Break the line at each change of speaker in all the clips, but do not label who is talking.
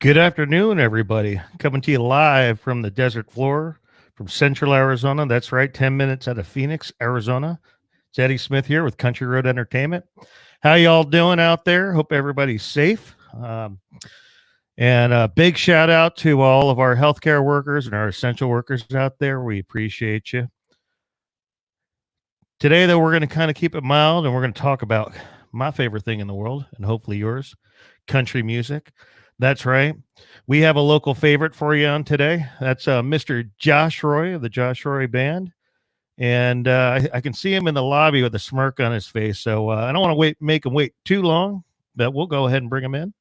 Good afternoon, everybody. Coming to you live from the desert floor from Central Arizona. That's right, 10 minutes out of Phoenix, Arizona. It's Eddie Smith here with Country Road Entertainment. How y'all doing out there? Hope everybody's safe. And a big shout out to all of our healthcare workers and our essential workers out there. We appreciate you. Today, though, we're going to kind of keep it mild and we're going to talk about my favorite thing in the world and hopefully yours, country music. That's right. We have a local favorite for you on today. That's Mr. Josh Roy of the Josh Roy Band. And I can see him in the lobby with a smirk on his face. So I don't want to make him wait too long, but we'll go ahead and bring him in.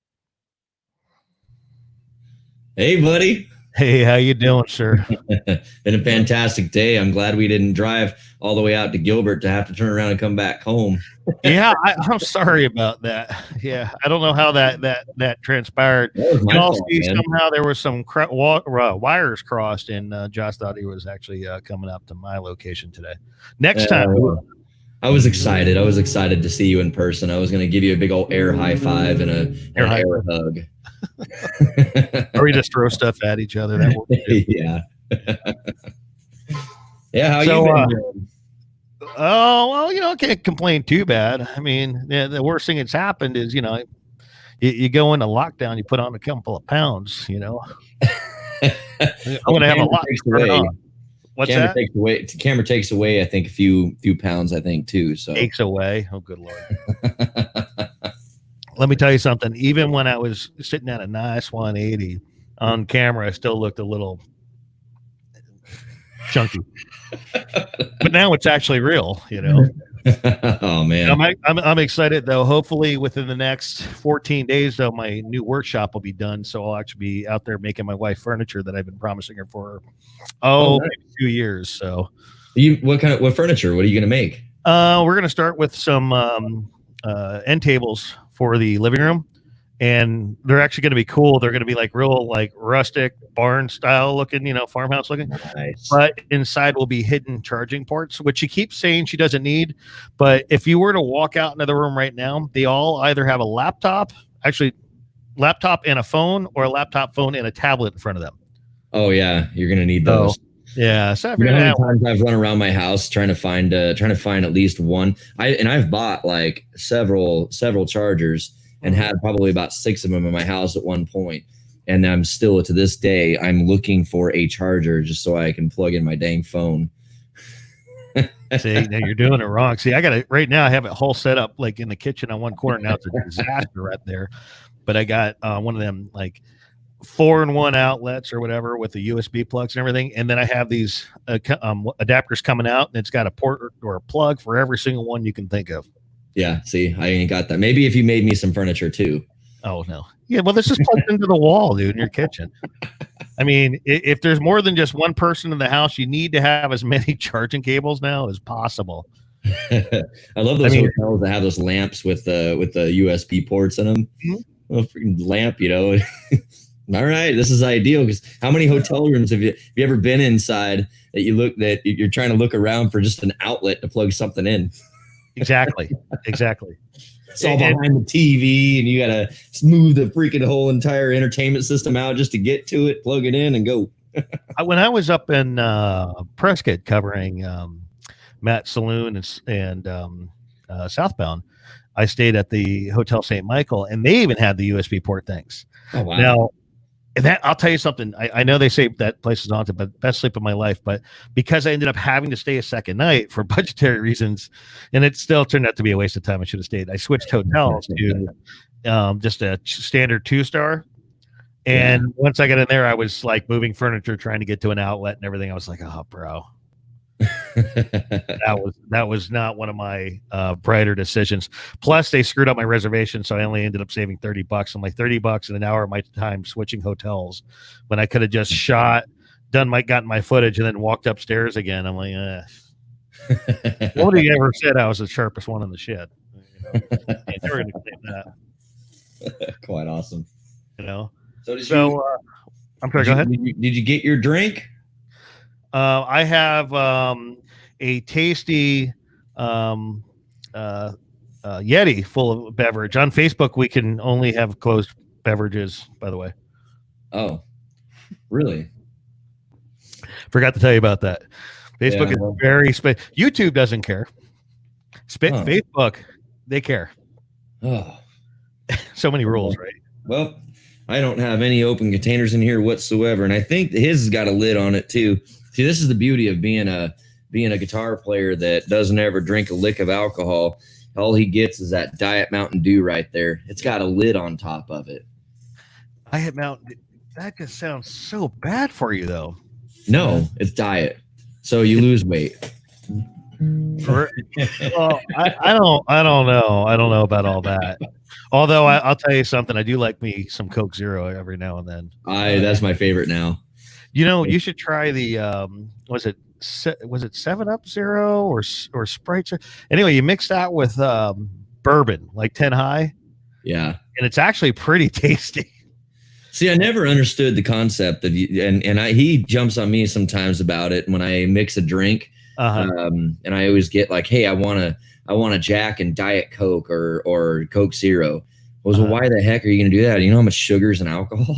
Hey, buddy.
Hey, how you doing, sir?
Been a fantastic day. I'm glad we didn't drive all the way out to Gilbert to have to turn around and come back home.
Yeah, I'm sorry about that. Yeah, I don't know how that transpired. You all see somehow there was some wires crossed, and Josh thought he was actually coming up to my location today. Next time.
I was excited. I was excited to see you in person. I was going to give you a big old air high five and an air hug.
Or we just throw stuff at each other. That
yeah. Yeah. How you been doing?
Oh, well, I can't complain too bad. I mean, the worst thing that's happened is, you go into lockdown, you put on a couple of pounds, I'm going to have a lot to turn on. What's that?
Camera takes away, I think, a few pounds, I think, too. So
takes away. Oh, good Lord. Let me tell you something. Even when I was sitting at a nice 180 on camera, I still looked a little chunky. But now it's actually real,
Oh man,
I'm excited though. Hopefully within the next 14 days though, my new workshop will be done, so I'll actually be out there making my wife furniture that I've been promising her for maybe 2 years. So
what furniture? What are you gonna make?
We're gonna start with some end tables for the living room, and they're actually going to be cool. They're going to be like real, like rustic barn style looking, farmhouse looking.
Nice.
But inside will be hidden charging ports, which she keeps saying she doesn't need. But if you were to walk out into the room right now, they all either have a laptop and a phone, or a laptop, phone, and a tablet in front of them.
Oh yeah, you're going to need those.
Yeah, so
how many times I've run around my house trying to find at least one. I've bought like several chargers and had probably about 6 of them in my house at one point. And I'm still, to this day, I'm looking for a charger just so I can plug in my dang phone.
See, now you're doing it wrong. See, I got it right now. I have it whole set up like in the kitchen on one corner. Now it's a disaster right there. But I got one of them like 4-in-1 outlets or whatever with the USB plugs and everything, and then I have these adapters coming out, and it's got a port or a plug for every single one you can think of.
Yeah, see, I ain't got that. Maybe if you made me some furniture too.
Oh no, yeah, well, this is plugged into the wall, dude, in your kitchen. I mean, if there's more than just one person in the house, you need to have as many charging cables now as possible.
I love those hotels that have those lamps with the USB ports in them. Mm-hmm. A freaking lamp, All right, this is ideal, because how many hotel rooms have you ever been inside that you're trying to look around for just an outlet to plug something in?
Exactly.
It's all behind the TV, and you got to smooth the freaking whole entire entertainment system out just to get to it, plug it in, and go.
When I was up in Prescott covering Matt's Saloon and Southbound, I stayed at the Hotel St. Michael, and they even had the USB port things.
Oh, wow.
Now, I'll tell you something. I know they say that place is haunted, but best sleep of my life. But because I ended up having to stay a second night for budgetary reasons, and it still turned out to be a waste of time, I should have stayed. I switched hotels to just a standard 2-star. And once I got in there, I was like moving furniture, trying to get to an outlet and everything. I was like, oh, bro. that was not one of my brighter decisions. Plus they screwed up my reservation, so I only ended up saving $30. I'm like, $30 in an hour of my time switching hotels, when I could have just gotten my footage and then walked upstairs again. I'm like, nobody ever said I was the sharpest one in the shed. Never gonna claim that.
Quite awesome.
So I'm sorry, go ahead.
Did you get your drink?
I have a tasty Yeti full of beverage. On Facebook, we can only have closed beverages, by the way.
Oh, really?
Forgot to tell you about that. Facebook is very YouTube doesn't care. Facebook, they care.
Oh,
so many rules, right?
Well, I don't have any open containers in here whatsoever, and I think his has got a lid on it too. See, this is the beauty of being a guitar player that doesn't ever drink a lick of alcohol. All he gets is that Diet Mountain Dew right there. It's got a lid on top of it.
Diet Mountain Dew. That just sounds so bad for you, though.
No, it's diet, so you lose weight.
Well, I don't know. I don't know about all that. Although I'll tell you something, I do like me some Coke Zero every now and then.
That's my favorite now.
You know, you should try the was it 7-Up Zero or Sprite? Anyway, you mix that with bourbon, like 10 High.
Yeah,
and it's actually pretty tasty.
See, I never understood the concept of he jumps on me sometimes about it when I mix a drink. And I always get like, hey, I want a Jack and Diet Coke or Coke Zero. Well, why the heck are you going to do that? You know how much sugar's in alcohol?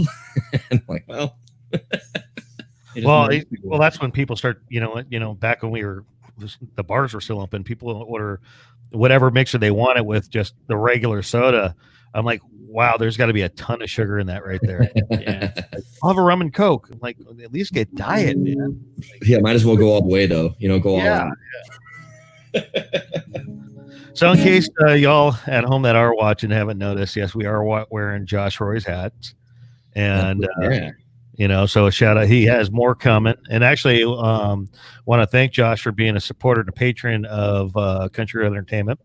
And I'm like, well,
well, that's when people start, back when the bars were still open, people order whatever mixer they wanted with just the regular soda. I'm like, wow, there's got to be a ton of sugar in that right there. Yeah. I'll have a rum and Coke. I'm like, at least get diet, man.
Yeah, might as well go all the way though. Go all out.
Yeah. So in case y'all at home that are watching haven't noticed, yes, we are wearing Josh Roy's hats. And, so a shout out. He has more coming. And actually want to thank Josh for being a supporter and a patron of Country Road Entertainment.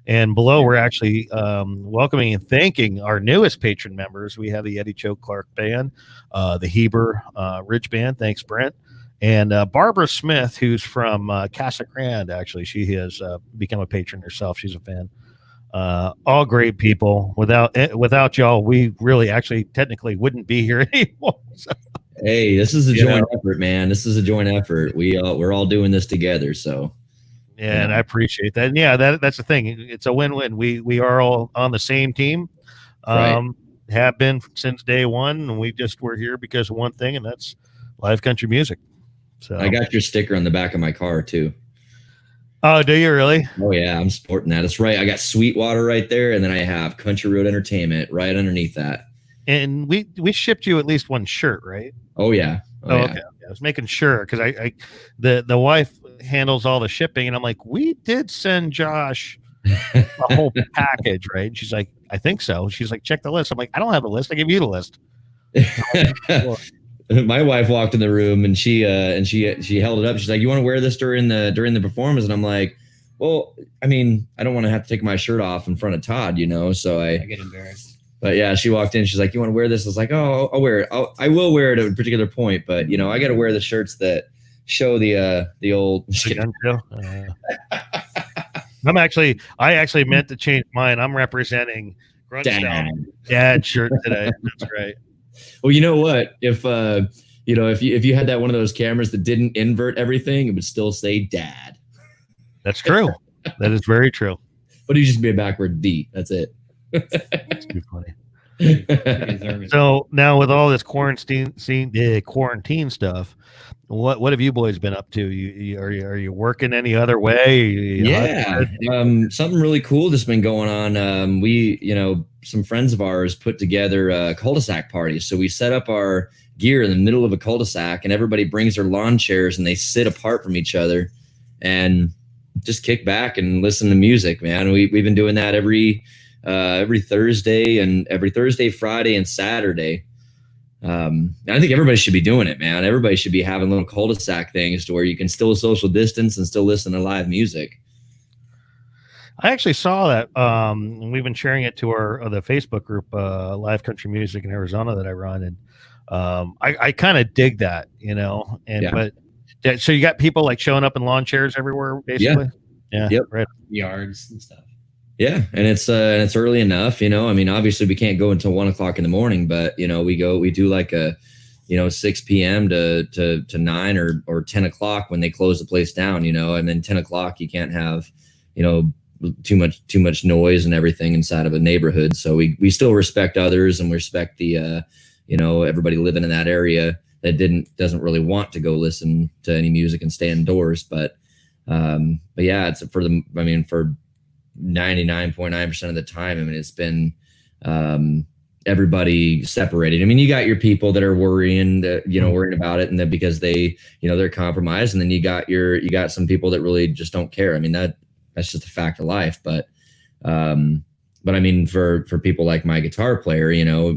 And below, we're actually welcoming and thanking our newest patron members. We have the Eddie Joe Clark Band, the Heber Ridge Band. Thanks, Brent. And Barbara Smith, who's from Casa Grande, actually. She has become a patron herself. She's a fan. All great people. Without y'all, we really actually technically wouldn't be here anymore. So.
Hey, this is a joint effort, man. This is a joint effort. We're all doing this together, so.
Yeah, and I appreciate that. And that's the thing. It's a win-win. We are all on the same team.
Right.
Have been since day one, and we're here because of one thing, and that's live country music. So
I got your sticker on the back of my car too.
Oh, do you really?
Oh yeah, I'm sporting that. That's right. I got Sweetwater right there, and then I have Country Road Entertainment right underneath that.
And we shipped you at least one shirt, right?
Oh yeah.
Oh, yeah. Okay. I was making sure because the wife handles all the shipping, and I'm like, we did send Josh a whole package, right? And she's like, I think so. She's like, check the list. I'm like, I don't have the list. I gave you the list.
My wife walked in the room and she held it up. She's like, you want to wear this during the performance? And I'm like, well, I mean, I don't want to have to take my shirt off in front of Todd, so I
get embarrassed.
But yeah, she walked in. She's like, you want to wear this? I was like, oh, I'll wear it. I will wear it at a particular point, but I got to wear the shirts that show the old.
I actually meant to change mine. I'm representing Grunstone Dad shirt today. That's right.
Well, you know what? If if you had that one of those cameras that didn't invert everything, it would still say Dad.
That's true. That is very true.
But it'd just be a backward D. That's it.
That's too funny. So now with all this quarantine stuff, what have you boys been up to? Are you working any other way?
Something really cool that's been going on. We some friends of ours put together a cul-de-sac party. So we set up our gear in the middle of a cul-de-sac, and everybody brings their lawn chairs and they sit apart from each other and just kick back and listen to music, man. We've been doing that every Thursday, Friday, and Saturday. And I think everybody should be doing it, man. Everybody should be having little cul-de-sac things to where you can still social distance and still listen to live music.
I actually saw that. We've been sharing it to the Facebook group, Live Country Music in Arizona that I run, and I kind of dig that, But so you got people like showing up in lawn chairs everywhere, basically. Yeah.
Yep.
Right.
Yards and stuff.
Yeah, and it's early enough, I mean, obviously we can't go until 1:00 in the morning, but we do like a 6 p.m. to 9 or 10 o'clock when they close the place down, and then 10 o'clock you can't have too much noise and everything inside of a neighborhood. So we still respect others and respect the everybody living in that area that doesn't really want to go listen to any music and stay indoors. But yeah, it's for 99.9% of the time, it's been everybody separated. You got your people that are worrying about it, and then because they, they're compromised, and then you got some people that really just don't care. That's just a fact of life. But for people like my guitar player,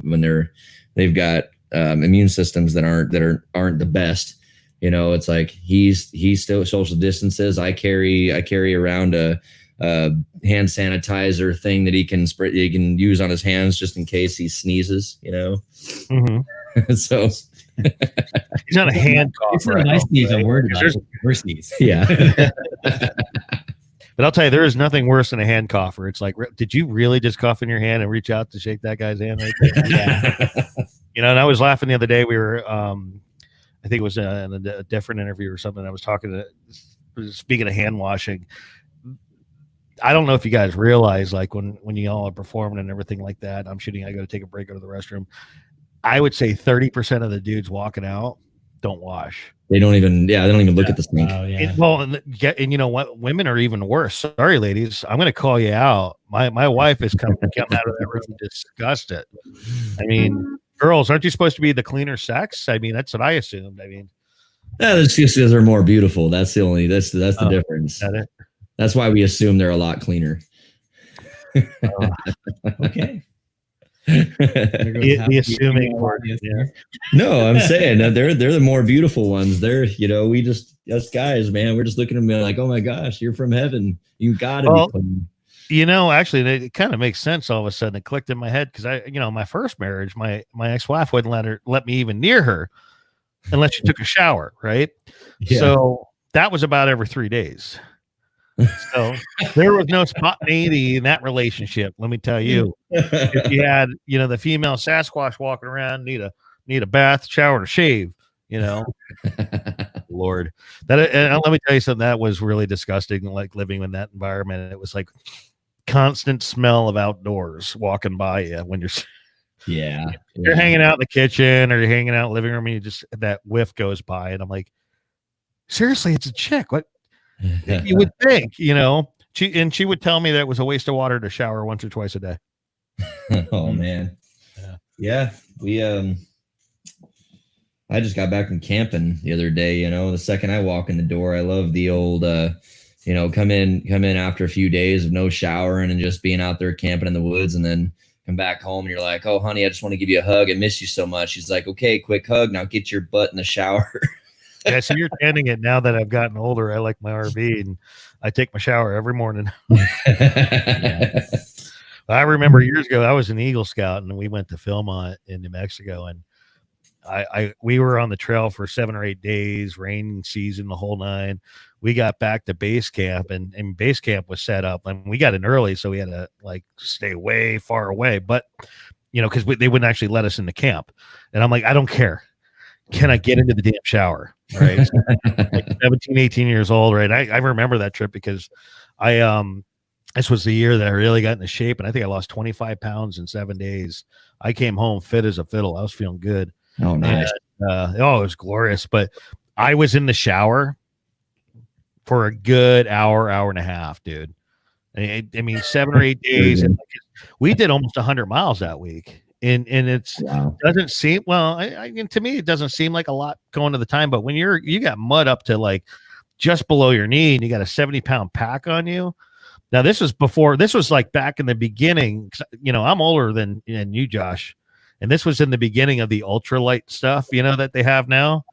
when they've got immune systems that aren't the best, it's like he's still social distances. I carry around a hand sanitizer thing that he can use on his hands just in case he sneezes,
Mm-hmm.
So
he's not a hand cougher.
It's not a nice sneeze. I'm worried about worse sneeze.
Yeah.
But I'll tell you, there is nothing worse than a hand cougher. It's like, did you really just cough in your hand and reach out to shake that guy's hand right there? Yeah. And I was laughing the other day. We were, I think it was in a different interview or something. I was speaking of hand washing. I don't know if you guys realize, like when you all are performing and everything like that, I go to take a break, go to the restroom. I would say 30% of the dudes walking out don't wash.
They don't even look at the sink.
Oh, yeah.
And you know what? Women are even worse. Sorry, ladies. I'm going to call you out. My wife has come out of that room disgusted. Girls, aren't you supposed to be the cleaner sex? That's what I assumed.
Yeah, that's just because they're more beautiful. That's the difference. That's why we assume they're a lot cleaner.
Okay.
The assuming part.
Yeah.
No, I'm saying that they're the more beautiful ones. They're, we just, us guys, man, we're just looking at them like, oh my gosh, you're from heaven. You gotta be clean.
Actually, it kind of makes sense. All of a sudden, it clicked in my head because my first marriage, my ex-wife wouldn't let me even near her unless she took a shower, right? Yeah. So that was about every 3 days. So there was no spontaneity in that relationship. Let me tell you, if you had, the female Sasquatch walking around, need a bath, shower, and a shave, Lord, and let me tell you something that was really disgusting. Like living in that environment, it was like constant smell of outdoors walking by you when you're hanging out in the kitchen or you're hanging out in the living room, and you just that whiff goes by, and I'm like, seriously, it's a chick. What? You would think, she would tell me that it was a waste of water to shower once or twice a day.
Oh man. Yeah. We, I just got back from camping the other day, the second I walk in the door, I love the old, come in after a few days of no showering and just being out there camping in the woods, and then come back home and you're like, oh honey, I just want to give you a hug. I miss you so much. She's like, okay, quick hug. Now get your butt in the shower.
Yeah, so you're tending it now that I've gotten older. I like my RV and I take my shower every morning. Yeah. I remember years ago, I was an Eagle Scout and we went to Philmont in New Mexico, and we were on the trail for 7 or 8 days, rain season, the whole nine. We got back to base camp, and base camp was set up, and we got in early, so we had to stay way far away. But because they wouldn't actually let us into camp, and I'm like, I don't care. Can I get into the damn shower? Right. 17, 18 years old. Right. I remember that trip because this was the year that I really got into shape, and I think I lost 25 pounds in 7 days. I came home fit as a fiddle. I was feeling good.
Oh, nice.
And, it was glorious. But I was in the shower for a good hour and a half, dude. 7 or 8 days. And we did almost 100 miles that week. And it's doesn't seem to me, it doesn't seem like a lot going to the time, but when you got mud up to just below your knee and you got a 70-pound pack on you. Now this was back in the beginning. I'm older than you, Josh, and this was in the beginning of the ultralight stuff, that they have now.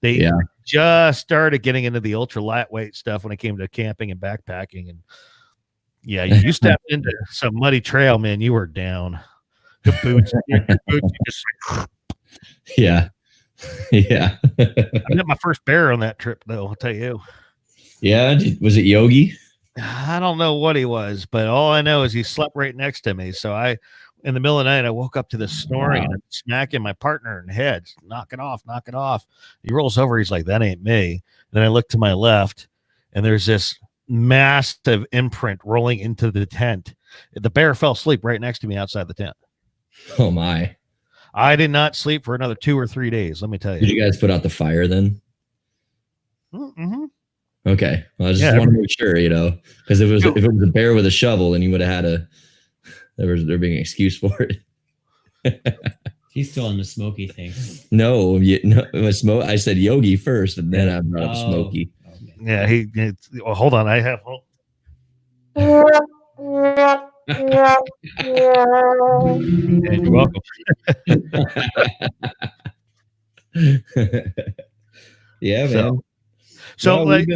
They just started getting into the ultra lightweight stuff when it came to camping and backpacking. And you stepped into some muddy trail, man, you were down. The boots, just
yeah.
I met my first bear on that trip, though. I'll tell you.
Yeah, was it Yogi?
I don't know what he was, but all I know is he slept right next to me. So in the middle of the night, I woke up to this snoring and I'm smacking my partner in the head. Knock it off. He rolls over. He's like, that ain't me. And then I look to my left, and there's this massive imprint rolling into the tent. The bear fell asleep right next to me outside the tent.
Oh my.
I did not sleep for another 2 or 3 days. Let me tell
Did
you.
you guys put out the fire then?
Mm-hmm.
Okay. Well, I just want to make sure, because if it was a bear with a shovel, then you would have had there being an excuse for it.
He's still on the Smokey thing.
No, I said Yogi first, and then I brought up Smokey.
Okay.
Yeah, well, hold on. I have. And you're welcome.
Yeah, man.
So
no,
like,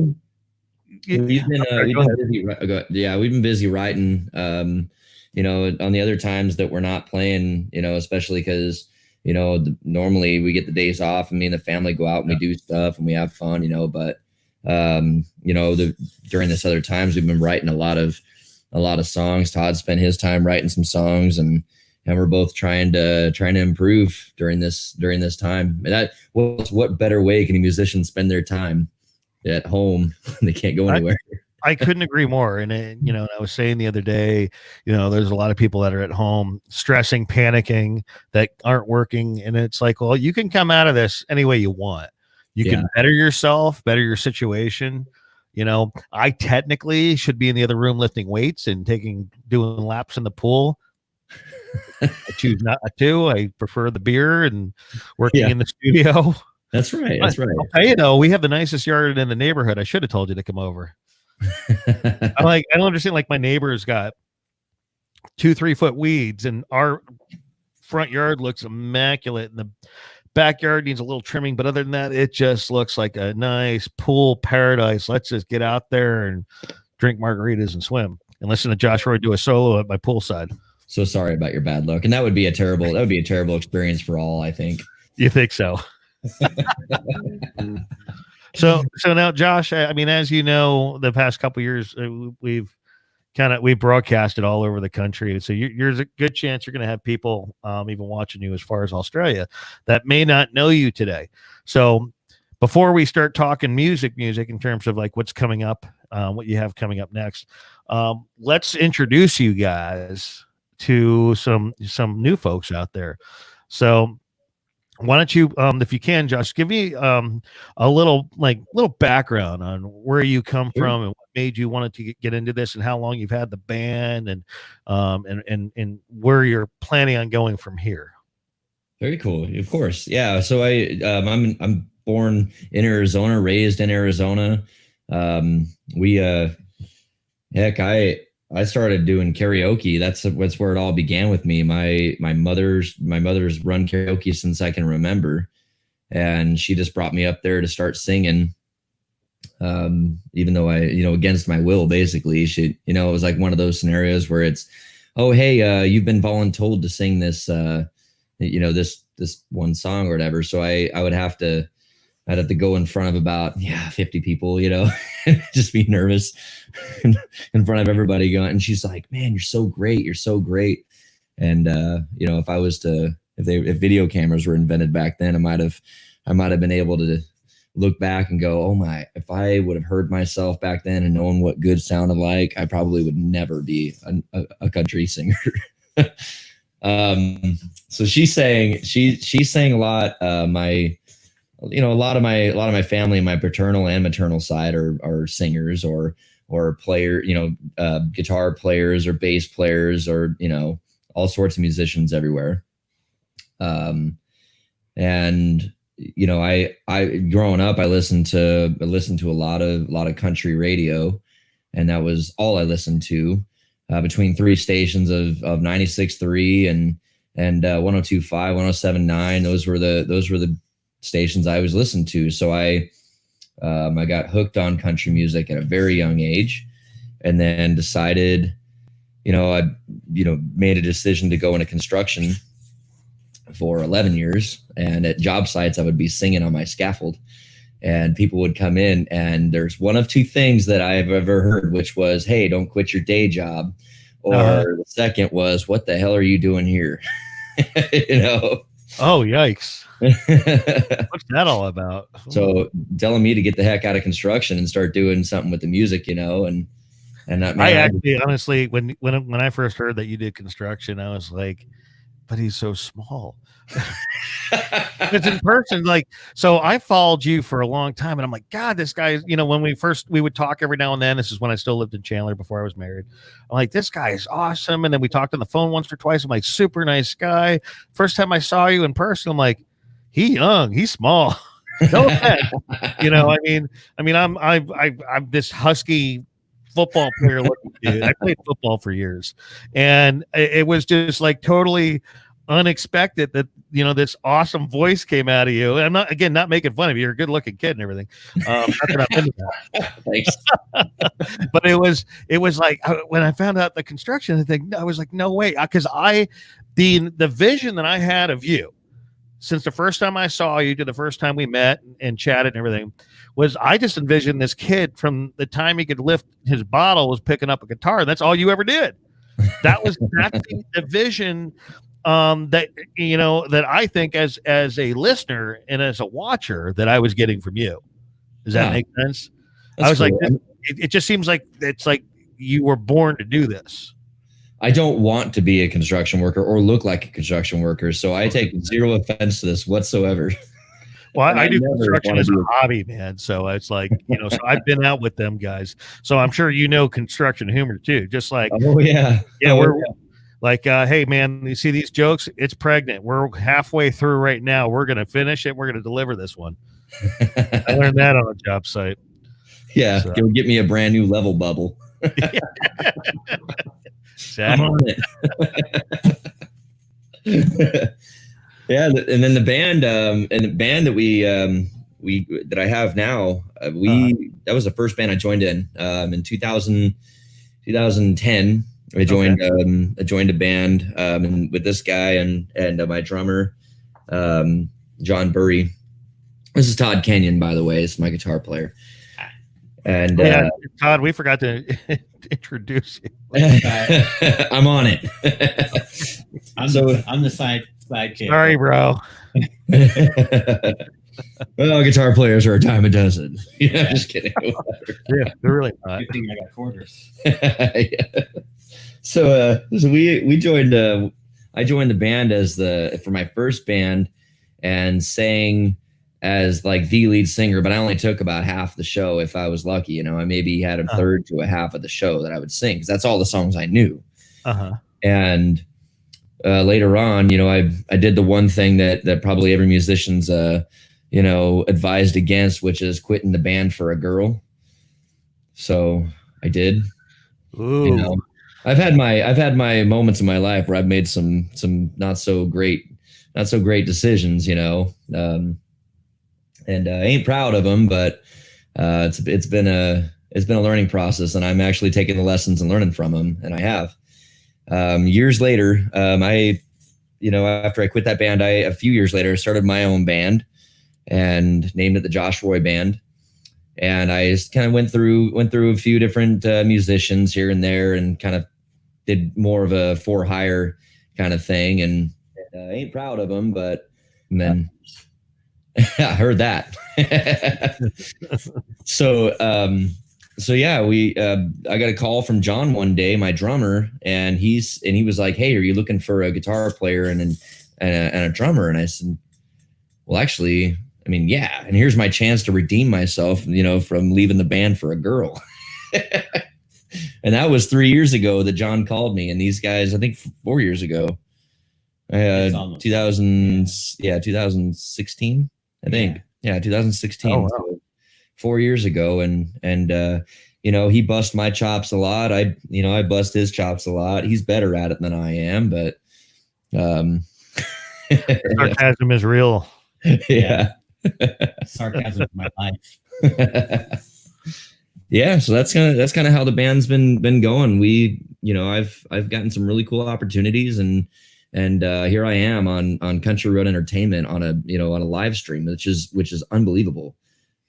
we've been busy writing. On the other times that we're not playing, especially because normally we get the days off and me and the family go out and we do stuff and we have fun, but during this other times we've been writing a lot of songs. Todd spent his time writing some songs, and we're both trying to improve during this time. And what better way can a musician spend their time at home? They can't go anywhere.
I couldn't agree more. And I was saying the other day, there's a lot of people that are at home stressing, panicking, that aren't working. And it's like, well, you can come out of this any way you want. You can better yourself, better your situation. I technically should be in the other room lifting weights and doing laps in the pool. I choose not to. I prefer the beer and working in the studio.
That's right. That's right.
I'll tell you, we have the nicest yard in the neighborhood. I should have told you to come over. I don't understand. Like, my neighbor's got 2-3 foot weeds, and our front yard looks immaculate, and the backyard needs a little trimming. But other than that, it just looks like a nice pool paradise. Let's just get out there and drink margaritas and swim and listen to Josh Roy do a solo at my poolside.
So sorry about your bad luck, and that would be a terrible experience for all, I think.
You think so? So now, Josh, I mean, as you know, the past couple of years, we've broadcasted all over the country. So there's a good chance you're going to have people even watching you as far as Australia that may not know you today. So before we start talking music in terms of like what's coming up, what you have coming up next, let's introduce you guys to some new folks out there. So why don't you, if you can, Josh, give me a little background on where you come from and what made you want to get into this, and how long you've had the band, and where you're planning on going from here.
Very cool. Of course. Yeah. So I'm born in Arizona, raised in Arizona. I started doing karaoke. That's where it all began with me. My mother's run karaoke since I can remember, and she just brought me up there to start singing. Even though I, against my will, basically, she, it was like one of those scenarios where it's, oh, hey, you've been voluntold to sing this, this one song or whatever. So I'd have to go in front of about 50 people, just be nervous in front of everybody going. And she's like, man, you're so great. And if video cameras were invented back then, I might have been able to look back and go, oh my, if I would have heard myself back then and known what good sounded like, I probably would never be a country singer. So she sang a lot. A lot of my family, my paternal and maternal side are singers or player, guitar players or bass players or, all sorts of musicians everywhere. I growing up, I listened to a lot of country radio, and that was all I listened to, between 3 stations of 96.3 and 102.5, 107.9. Those were the stations I was listening to. So I got hooked on country music at a very young age, and then decided, I made a decision to go into construction for 11 years. And at job sites, I would be singing on my scaffold, and people would come in, and there's one of 2 things that I've ever heard, which was, hey, don't quit your day job. Or the second was, what the hell are you doing here?
Oh, yikes. What's that all about?
So telling me to get the heck out of construction and start doing something with the music, and that, man,
honestly, when I first heard that you did construction, I was like, but he's so small. It's in person, like, so I followed you for a long time, and I'm like, God, this guy, when we would talk every now and then. This is when I still lived in Chandler before I was married. I'm like, this guy is awesome. And then we talked on the phone once or twice. I'm like, super nice guy. First time I saw you in person, I'm like, he's small. No offense. I'm this husky football player looking dude. I played football for years, and it was just like totally unexpected that this awesome voice came out of you. And I'm not making fun of you. You're a good looking kid and everything. Not that I'm into that.
Thanks.
But it was like when I found out the construction thing, I was like, no way, because the vision that I had of you since the first time I saw you to the first time we met and chatted and everything was I just envisioned this kid from the time he could lift his bottle was picking up a guitar. That's all you ever did. That's the vision that I think as a listener and as a watcher that I was getting from you. Does that make sense? I was cool. Like, it just seems like it's like you were born to do this.
I don't want to be a construction worker or look like a construction worker, so I take zero offense to this whatsoever.
Well, I do construction as a hobby, man. So it's like, so I've been out with them guys. So I'm sure construction humor too. Just like, we're like, hey man, you see these jokes? It's pregnant. We're halfway through right now. We're gonna finish it. We're gonna deliver this one. I learned that on a job site.
Yeah, so. Go get me a brand new level bubble.
I'm on
it. Yeah, and then the band that we that I have now, that was the first band I joined in 2010. I joined a band and with this guy and my drummer, John Burry. This is Todd Kenyon, by the way. It's my guitar player. And
Todd, we forgot to introduce you.
I'm on it.
I'm the side kid.
Sorry, bro.
Well, guitar players are a dime a dozen. Just kidding.
Yeah, they're really not.
Good thing I got quarters.
Yeah. So we joined. I joined the band for my first band and sang as like the lead singer, but I only took about half the show if I was lucky. I maybe had a third to a half of the show that I would sing because that's all the songs I knew. And later on, I did the one thing that probably every musician's advised against, which is quitting the band for a girl. So I did.
Ooh.
I've had my moments in my life where I've made some not so great decisions, and I ain't proud of them, but it's been a learning process, and I'm actually taking the lessons and learning from them, and I have. Years later, after I quit that band, a few years later started my own band and named it the Josh Roy Band. And I just kind of went through a few different musicians here and there, and kind of did more of a for hire kind of thing. And I ain't proud of them, but then I heard that. So yeah, I got a call from John one day, my drummer, and he was like, "Hey, are you looking for a guitar player and a drummer?" And I said, "Well, actually, I mean, yeah, and here's my chance to redeem myself, from leaving the band for a girl." And that was 3 years ago that John called me, and these guys, I think 4 years ago, 2016, I think. Yeah, 2016.
Oh, wow.
So 4 years ago, and he bust my chops a lot. I bust his chops a lot. He's better at it than I am, but
sarcasm is real.
Yeah.
Sarcasm in my life.
Yeah, so that's kind of how the band's been going. I've gotten some really cool opportunities, and here I am on Country Road Entertainment on a live stream, which is unbelievable.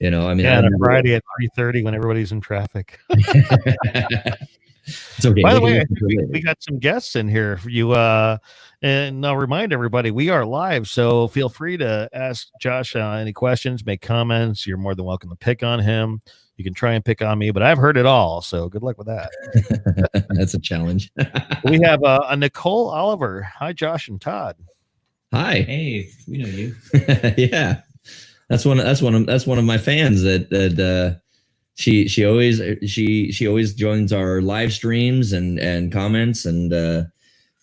On
a Friday at 3:30 when everybody's in traffic.
It's okay.
By the way, I think we got some guests in here for you. And I'll remind everybody, we are live, so feel free to ask Josh any questions, make comments. You're more than welcome to pick on him. You can try and pick on me, but I've heard it all. So good luck with that.
That's a challenge.
We have a Nicole Oliver. Hi, Josh and Todd.
Hi.
Hey, we know you.
Yeah, that's one of my fans. That she always joins our live streams and comments and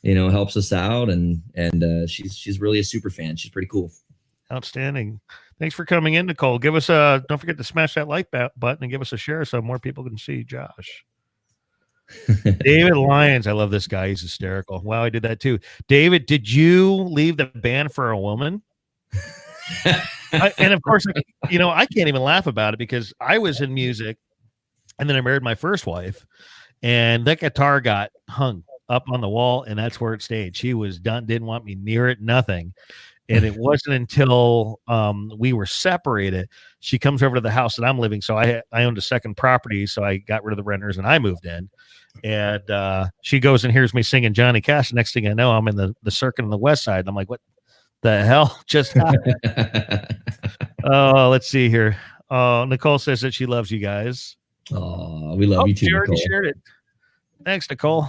helps us out and she's really a super fan. She's pretty cool.
Outstanding. Thanks for coming in, Nicole. Give us don't forget to smash that like button and give us a share so more people can see Josh. David Lyons. I love this guy. He's hysterical. Wow, I did that too. David, did you leave the band for a woman? And of course, I can't even laugh about it because I was in music and then I married my first wife and that guitar got hung up on the wall and that's where it stayed. She was done, didn't want me near it, nothing. And it wasn't until we were separated, she comes over to the house that I'm living. So I owned a second property. So I got rid of the renters and I moved in. And she goes and hears me singing Johnny Cash. Next thing I know, I'm in the circuit on the west side. And I'm like, what the hell just happened? Oh, let's see here. Nicole says that she loves you guys.
Oh, we love you too.
She already
Nicole.
shared it. Thanks, Nicole.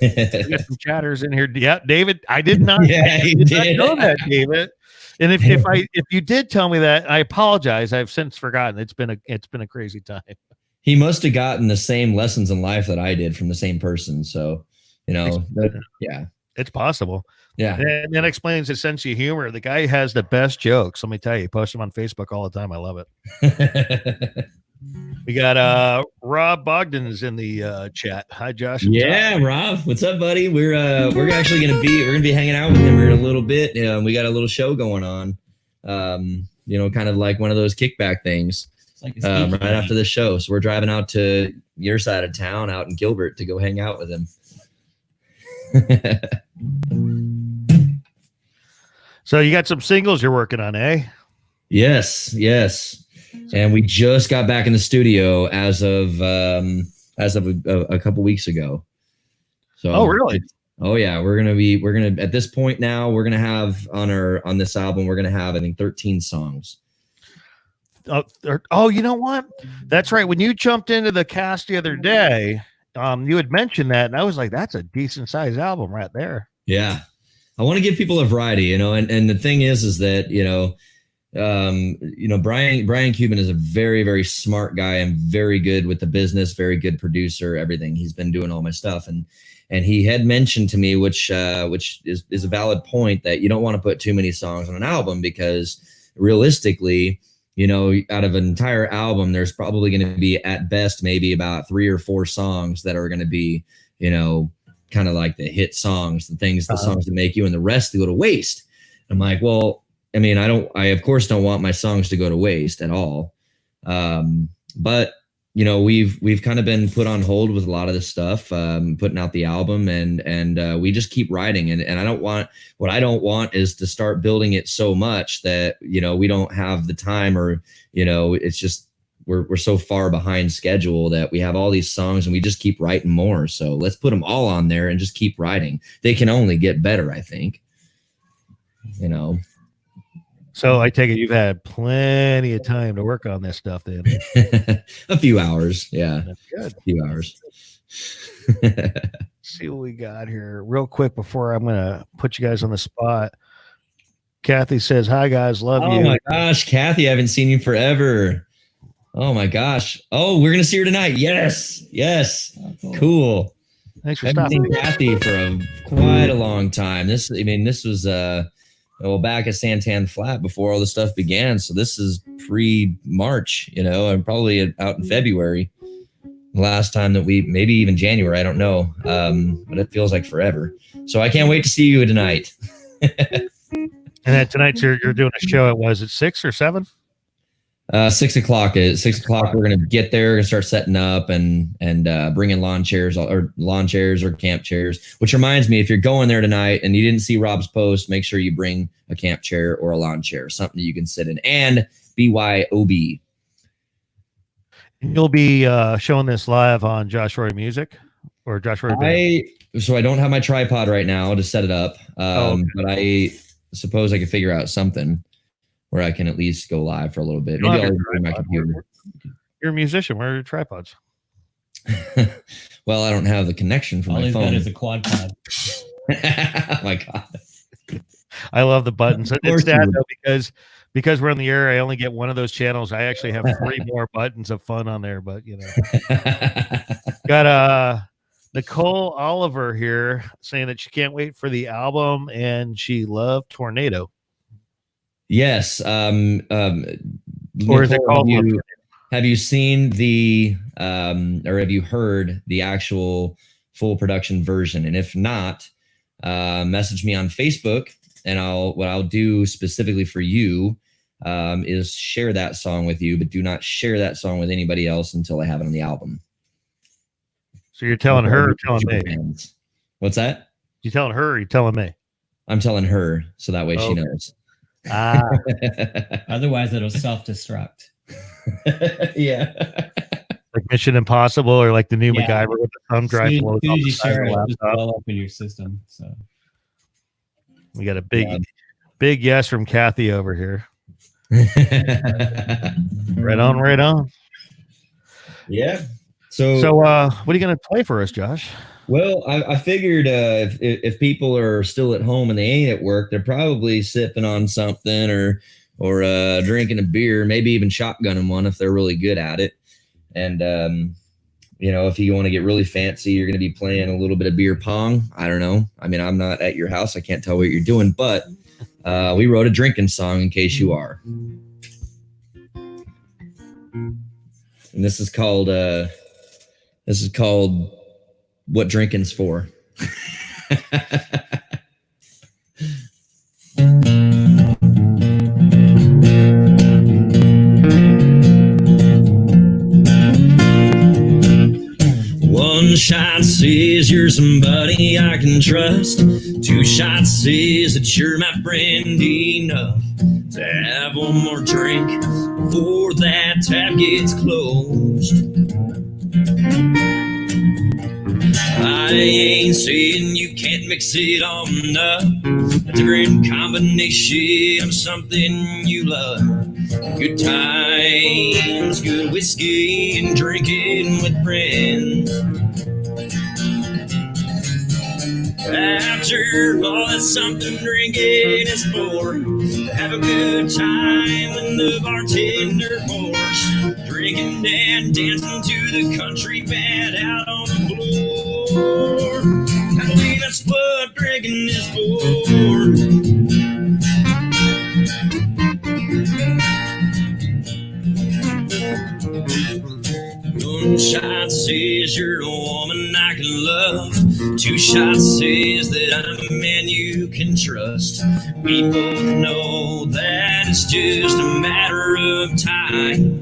We got some chatters in here. Yeah, David, I did not, know that, David. And if you did tell me that, I apologize. I've since forgotten. It's been a crazy time.
He must have gotten the same lessons in life that I did from the same person. So, yeah,
it's possible.
Yeah,
and that explains his sense of humor. The guy has the best jokes. Let me tell you, post them on Facebook all the time. I love it. We got Rob Bogdan's in the chat. Hi, Josh.
Yeah, Rob, what's up, buddy? We're actually gonna be hanging out with him here in a little bit. We got a little show going on. Kind of like one of those kickback things. Like right after the show, so we're driving out to your side of town, out in Gilbert, to go hang out with him.
So you got some singles you're working on, eh?
Yes. And we just got back in the studio as of a couple weeks ago. So,
oh really?
Oh yeah, we're gonna at this point now we're gonna have on this album we're gonna have I think 13 songs.
Oh, you know what? That's right. When you jumped into the cast the other day, you had mentioned that, and I was like, "That's a decent sized album right there."
Yeah, I want to give people a variety, and the thing is that Brian Cuban is a very, very smart guy and very good with the business, very good producer, everything. He's been doing all my stuff, and he had mentioned to me, which is a valid point, that you don't want to put too many songs on an album because realistically, out of an entire album, there's probably going to be at best maybe about 3 or 4 songs that are going to be, kind of like the hit songs, the songs that make you, and the rest to go to waste. I'm like, well, I mean, I of course don't want my songs to go to waste at all. But we've kind of been put on hold with a lot of this stuff, putting out the album and we just keep writing. And what I don't want is to start building it so much that, we don't have the time or, it's just, we're so far behind schedule that we have all these songs and we just keep writing more. So let's put them all on there and just keep writing. They can only get better, I think,
So I take it you've had plenty of time to work on this stuff then.
A few hours. Yeah.
That's good.
A few hours.
Let's see what we got here real quick before I'm going to put you guys on the spot. Kathy says, hi guys. Love you.
Oh my gosh. Kathy, I haven't seen you forever. Oh my gosh. Oh, we're going to see her tonight. Yes. Oh, cool.
Thanks for
I've
stopping.
seen Kathy for quite a long time. This was, back at Santan Flat before all this stuff began. So this is pre-March, and probably out in February. Last time that maybe even January, I don't know. But it feels like forever. So I can't wait to see you tonight.
And then tonight you're doing a show. It was at 6 or 7?
6 o'clock. At 6 o'clock, we're gonna get there and start setting up and bring in lawn chairs or camp chairs. Which reminds me, if you're going there tonight and you didn't see Rob's post, make sure you bring a camp chair or a lawn chair, something that you can sit in, and BYOB.
You'll be showing this live on Josh Roy Music or Josh Roy Band.
So I don't have my tripod right now to set it up,
okay.
But I suppose I could figure out something where I can at least go live for a little bit. Maybe I'll bring my computer.
You're a musician. Where are your tripods?
Well, I don't have the connection from
All
my
he's
phone.
got is a quad pod.
Oh my God.
I love the buttons.
Of
It's
course
sad
you
though because we're in the air. I only get one of those channels. I actually have 3 more buttons of fun on there, but you know, got Nicole Oliver here saying that she can't wait for the album and she loved Tornado.
Yes.
Or is it called
have you seen the or have you heard the actual full production version? And if not, message me on Facebook, and what I'll do specifically for you is share that song with you, but do not share that song with anybody else until I have it on the album.
So you're telling her or telling me?
Fans. What's that?
You telling her or you telling me?
I'm telling her, so that way she knows.
Otherwise, it'll self-destruct.
Yeah.
Like Mission Impossible or like the new MacGyver with the thumb drive.
As soon as you share it, it'll just blow up in your system. So
we got a big yes from Kathy over here. Right on, right on.
Yeah. So
what are you going to play for us, Josh?
Well, I figured if people are still at home and they ain't at work, they're probably sipping on something or drinking a beer, maybe even shotgunning one if they're really good at it. And if you want to get really fancy, you're going to be playing a little bit of beer pong. I don't know. I mean, I'm not at your house. I can't tell what you're doing, but we wrote a drinking song in case you are. And this is called What Drinking's For. One shot says you're somebody I can trust. 2 shots says that you're my friend enough to have one more drink before that tap gets closed. I ain't saying you can't mix it on up. A different combination of something you love. Good times, good whiskey, and drinking with friends. After all, that's something drinking is for. Have a good time when the bartender pours. Drinking and dancing to the country band out on the floor. I believe that's what drinking is for. One shot says you're a woman I can love. 2 shots says that I'm a man you can trust. We both know that it's just a matter of time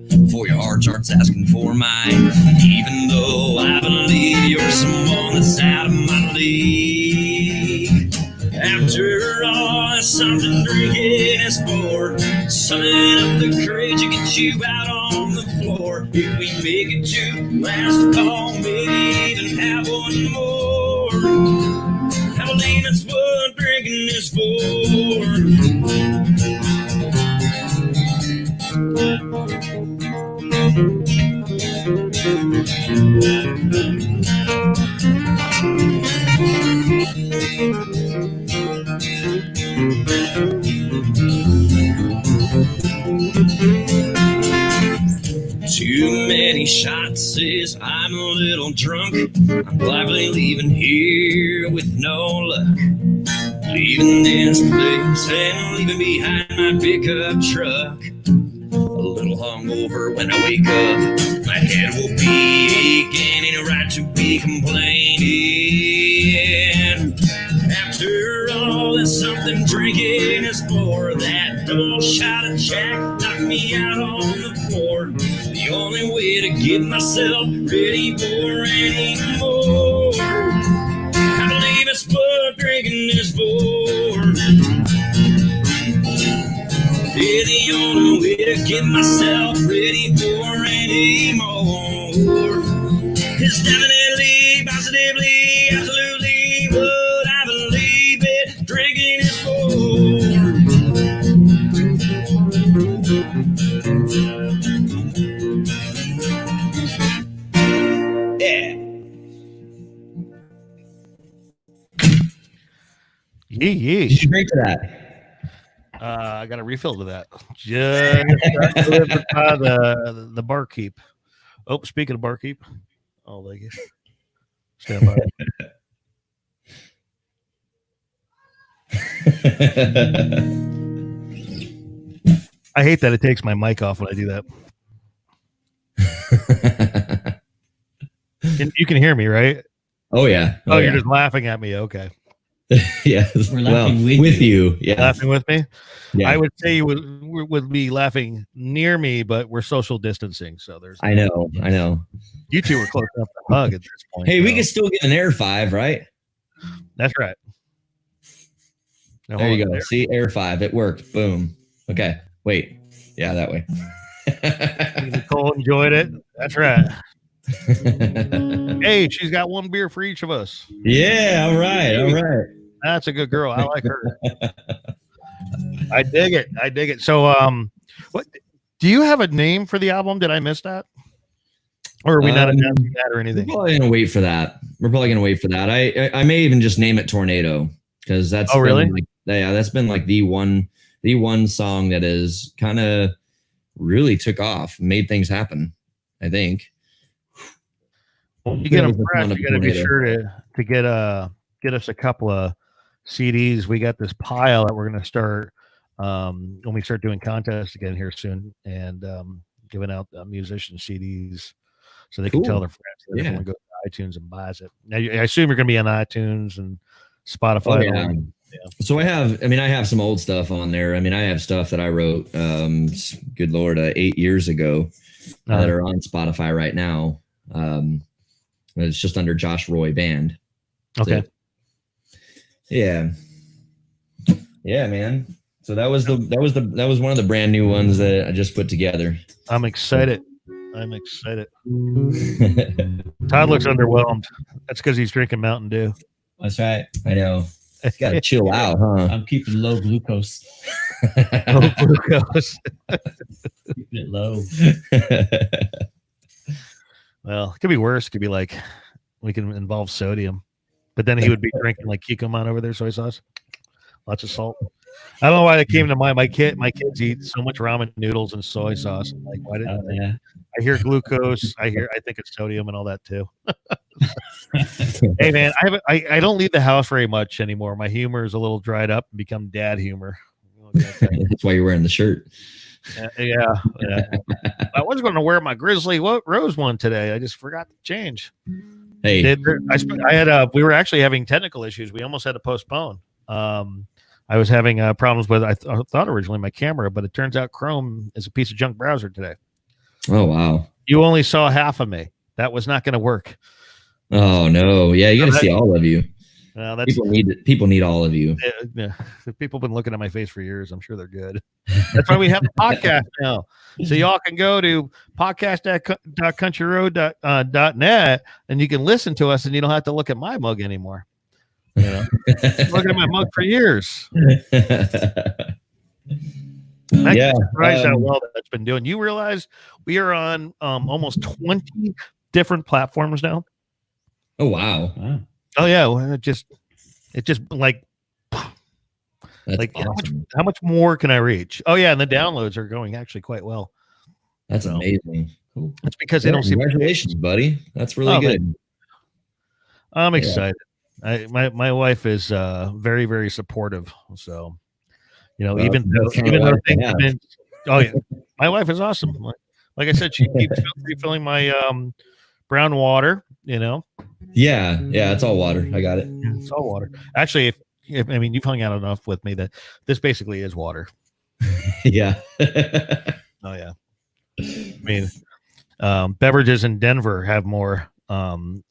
before your heart starts asking for mine. Even though I believe you're someone that's out of my league. After all, that's something drinking is for. Summing up the courage to get you out on the floor. If we make it to last call, maybe even have one more. I believe that's what drinking is for. Too many shots says I'm a little drunk. I'm likely leaving here with no luck. Leaving this place and leaving behind my pickup truck. A little hungover when I wake up. My head will be aching, ain't a right to be complaining. After all, there's something drinking is for. That double shot of Jack knocked me out on the floor. The only way to get myself ready for any more. I believe it's what drinking is for. Yeah, the only way to get myself ready for any more is definitely, positively, absolutely what I believe it drinking is for.
Yee.
Did you drink to that?
I got a refill to that. Just got delivered by the barkeep. Oh, speaking of barkeep, oh, thank you. Stand by. I hate that it takes my mic off when I do that. You can hear me, right?
Oh yeah.
Oh, you're just laughing at me. Okay.
Yeah.
We're laughing
with you. Yeah.
Laughing with me.
Yeah.
I would say you would be laughing near me, but we're social distancing, so there's.
I know.
You two were close enough to hug at this point.
Hey, we can still get an Air 5, right?
That's right. Now,
There you
hold
go.
on.
See, Air 5. It worked. Boom. Okay. Wait. Yeah, that way.
Nicole enjoyed it. That's right. Hey, she's got one beer for each of us.
Yeah. All right.
That's a good girl. I like her. I dig it. So, what do you have a name for the album? Did I miss that? Or are we not announcing that or anything?
We're probably gonna wait for that. I may even just name it Tornado, because that's
really?
That's been like the one song that is kind of really took off, made things happen, I think.
When you get them fresh, you got to be sure to get us a couple of CDs. We got this pile that we're going to start when we start doing contests again here soon, and giving out musician CDs so they can tell their friends that everyone goes to iTunes and buys it. Now, I assume you're going to be on iTunes and Spotify.
Oh, yeah. So I have some old stuff on there. I have stuff that I wrote, good Lord, 8 years ago that are on Spotify right now. It's just under Josh Roy Band.
Okay.
Yeah, man. So that was one of the brand new ones that I just put together.
I'm excited. Todd looks underwhelmed. That's because he's drinking Mountain Dew.
That's right.
I know. Got to chill out, huh?
I'm keeping low glucose.
Low glucose.
Keeping it low.
Well, it could be worse. It could be like we can involve sodium, but then he would be drinking like Kikkoman over there, soy sauce, lots of salt. I don't know why that came to mind. My kids eat so much ramen noodles and soy sauce. I'm like, why didn't
yeah.
I hear glucose? I think it's sodium and all that too. Hey man, I don't leave the house very much anymore. My humor is a little dried up and become dad humor.
That's why you're wearing the shirt.
Yeah. I was going to wear my Grizzly Rose one today. I just forgot to change.
Hey,
we were actually having technical issues. We almost had to postpone. I was having problems with, I thought originally my camera, but it turns out Chrome is a piece of junk browser today.
Oh, wow.
You only saw half of me. That was not going to work.
Oh, no. Yeah, you got to see all of you.
Well,
people need all of you.
Yeah. People have been looking at my face for years. I'm sure they're good. That's why we have a podcast now. So y'all can go to podcast.countryroad.net and you can listen to us and you don't have to look at my mug anymore. You know? Looking at my mug for years. I'm surprised how well that's been doing. You realize we are on almost 20 different platforms now?
Oh, wow.
Oh yeah, well, it just like
awesome.
how much more can I reach? Oh yeah, and the downloads are going actually quite well.
That's amazing.
Cool. That's because they don't see.
Congratulations, buddy. That's really good.
I'm excited. My wife is very, very supportive. So, even though things have been, my wife is awesome. Like I said, she keeps refilling my brown water.
Yeah, it's all water. I got it.
Yeah, it's all water. Actually, if you've hung out enough with me that this basically is water.
Yeah.
Oh yeah. Beverages in Denver have more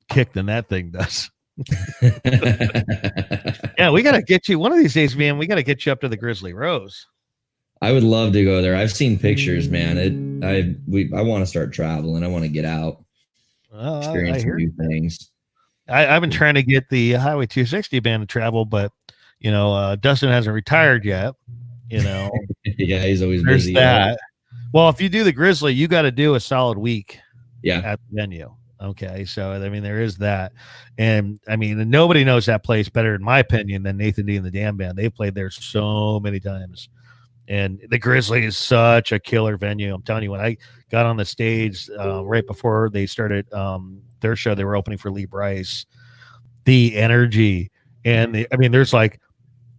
kick than that thing does. Yeah, we got to get you one of these days, man. We got to get you up to the Grizzly Rose.
I would love to go there. I've seen pictures, man. I want to start traveling. I want to get out, experience new things.
I've been trying to get the Highway 260 band to travel, but Dustin hasn't retired yet. Yeah,
he's always
there's
busy.
That. Well, if you do the Grizzly, you got to do a solid week.
Yeah.
At the venue. Okay, so I mean there is that, and I mean nobody knows that place better, in my opinion, than Nathan D and the Dam Band. They've played there so many times, and the Grizzly is such a killer venue. I'm telling you, when I got on the stage right before they started their show, they were opening for Lee Brice. The energy, and I mean, there's like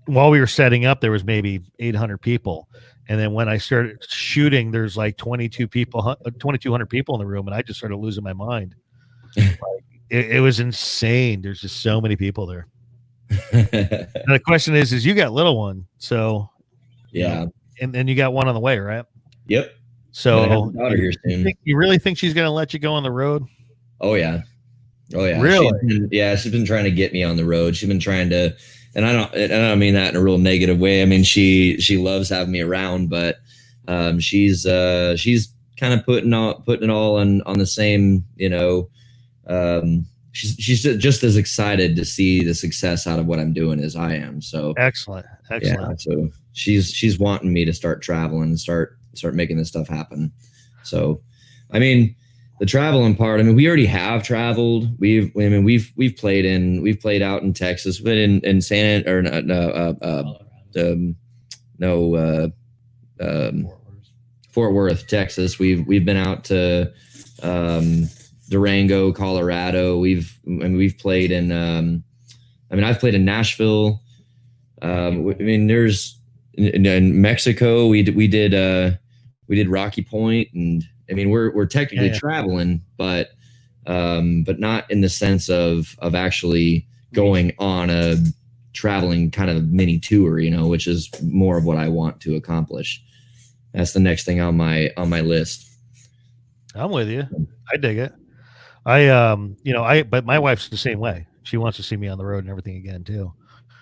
while we were setting up, there was maybe 800 people. And then when I started shooting, there's like 2,200 people in the room. And I just started losing my mind. Like, it was insane. There's just so many people there. And the question is you got little one. So,
yeah.
And then you got one on the way, right?
Yep.
So you really think she's going to let you go on the road?
Oh, yeah. Oh, yeah.
Really?
She's been trying to get me on the road. She's been trying to, and I don't mean that in a real negative way. I mean, she loves having me around, but she's kind of putting it all on the same, she's just as excited to see the success out of what I'm doing as I am. So
excellent.
Yeah, so she's wanting me to start traveling and start making this stuff happen. So, I mean, the traveling part, I mean, we already have traveled. We've played out in Texas, but in Fort Worth, Texas. We've been out to Durango, Colorado. We've played in I've played in Nashville. There's in Mexico we did Rocky Point, and I mean we're technically traveling, but not in the sense of actually going on a traveling kind of mini tour, which is more of what I want to accomplish. That's the next thing on my list.
I'm with you. I dig it. But my wife's the same way. She wants to see me on the road and everything again too.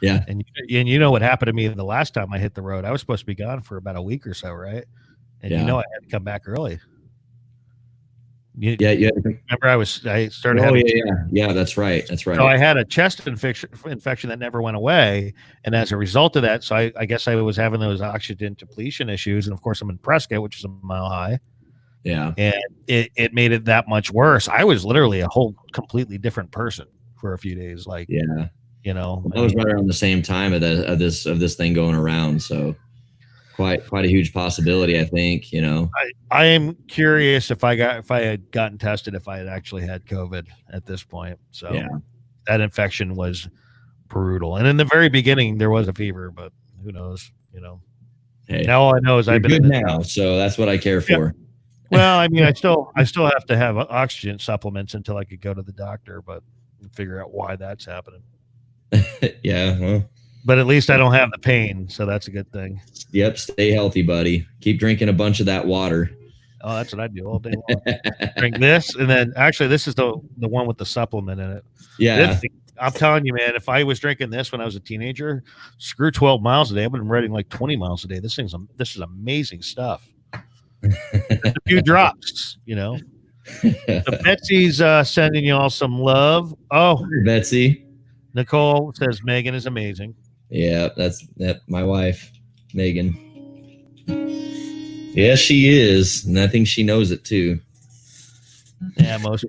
Yeah.
And you know what happened to me the last time I hit the road? I was supposed to be gone for about a week or so, right? And I had to come back early. Remember I started having.
Yeah, that's right.
So I had a chest infection that never went away, and as a result of that, so I guess I was having those oxygen depletion issues, and of course I'm in Prescott, which is a mile high.
Yeah,
and it made it that much worse. I was literally a whole completely different person for a few days. Like,
yeah,
I
was right around the same time of this thing going around, so. Quite a huge possibility, I think.
I am curious if I had gotten tested, if I had actually had COVID at this point. So that infection was brutal. And in the very beginning, there was a fever, but who knows?
Hey,
now all I know is I've been
good now, so that's what I care for.
Well, I mean, I still have to have oxygen supplements until I could go to the doctor, but figure out why that's happening.
Yeah, well.
But at least I don't have the pain, so that's a good thing.
Yep, stay healthy, buddy. Keep drinking a bunch of that water.
Oh, that's what I do all day long. Drink this, and then actually this is the one with the supplement in it.
Yeah.
I'm telling you, man, if I was drinking this when I was a teenager, screw 12 miles a day. I've been riding like 20 miles a day. This is amazing stuff. A few drops, So Betsy's sending you all some love. Oh,
Betsy.
Nicole says Megan is amazing.
Yeah, that's my wife, Megan. Yes, she is, and I think she knows it too.
Yeah, most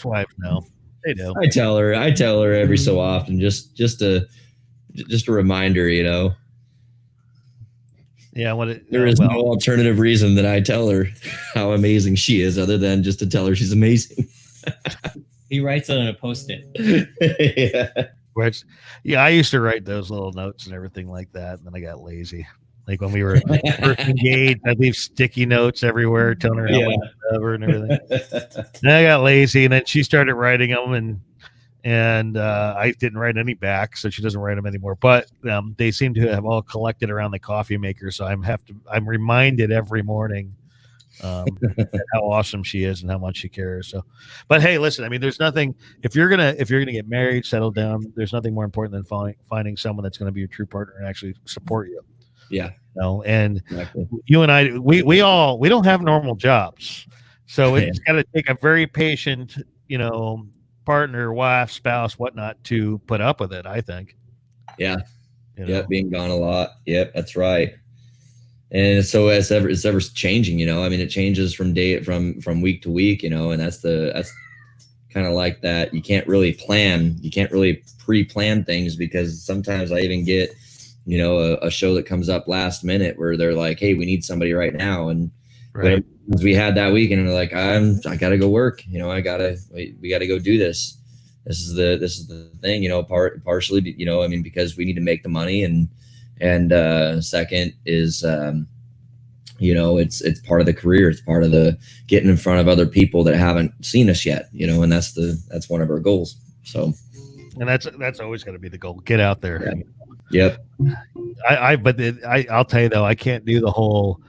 wives know. They do.
I tell her every so often, just a reminder, Yeah, there is no alternative reason that I tell her how amazing she is, other than just to tell her she's amazing.
He writes it on a Post-it.
Yeah. I used to write those little notes and everything like that, and then I got lazy. Like when we were first engaged, I'd leave sticky notes everywhere, telling her how much over and everything. Then I got lazy, and then she started writing them, and I didn't write any back, so she doesn't write them anymore. But they seem to have all collected around the coffee maker, so I'm reminded every morning how awesome she is and how much she cares. So, but hey, listen, I mean, there's nothing, if you're gonna get married, settle down, there's nothing more important than finding someone that's going to be your true partner and actually support you.
Yeah.
And exactly. You and I, we don't have normal jobs, so it's got to take a very patient, partner, wife, spouse, whatnot, to put up with it, I think.
Yeah. Yep. Being gone a lot. Yep. That's right. And so it's ever changing, I mean, it changes from week to week, and that's kind of like that. You can't really plan. You can't really pre-plan things, because sometimes I even get, you know, a show that comes up last minute where they're like, hey, we need somebody right now. And
Right.
we had that weekend, and they're like, I gotta go work. You know, we gotta go do this. This is the thing, you know, partially, you know, I mean, because we need to make the money, and second is, you know, it's part of the career. It's part of the getting in front of other people that haven't seen us yet, you know, and that's one of our goals. So,
and that's always going to be the goal. Get out there.
Yeah.
Yep. I'll tell you though, I can't do the whole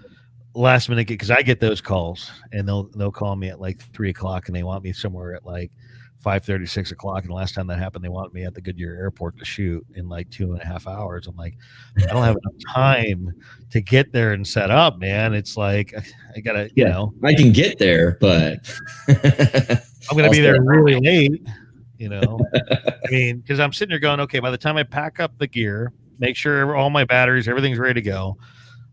last minute, because I get those calls, and they'll call me at like 3:00, and they want me somewhere at like 5:30, 6:00. And the last time that happened, they wanted me at the Goodyear airport to shoot in like 2.5 hours. I'm like, I don't have enough time to get there and set up, man. It's like, I gotta, you know,
I can get there, but
I'm going to be there really late, you know. I mean, because I'm sitting there going, okay, by the time I pack up the gear, make sure all my batteries, everything's ready to go,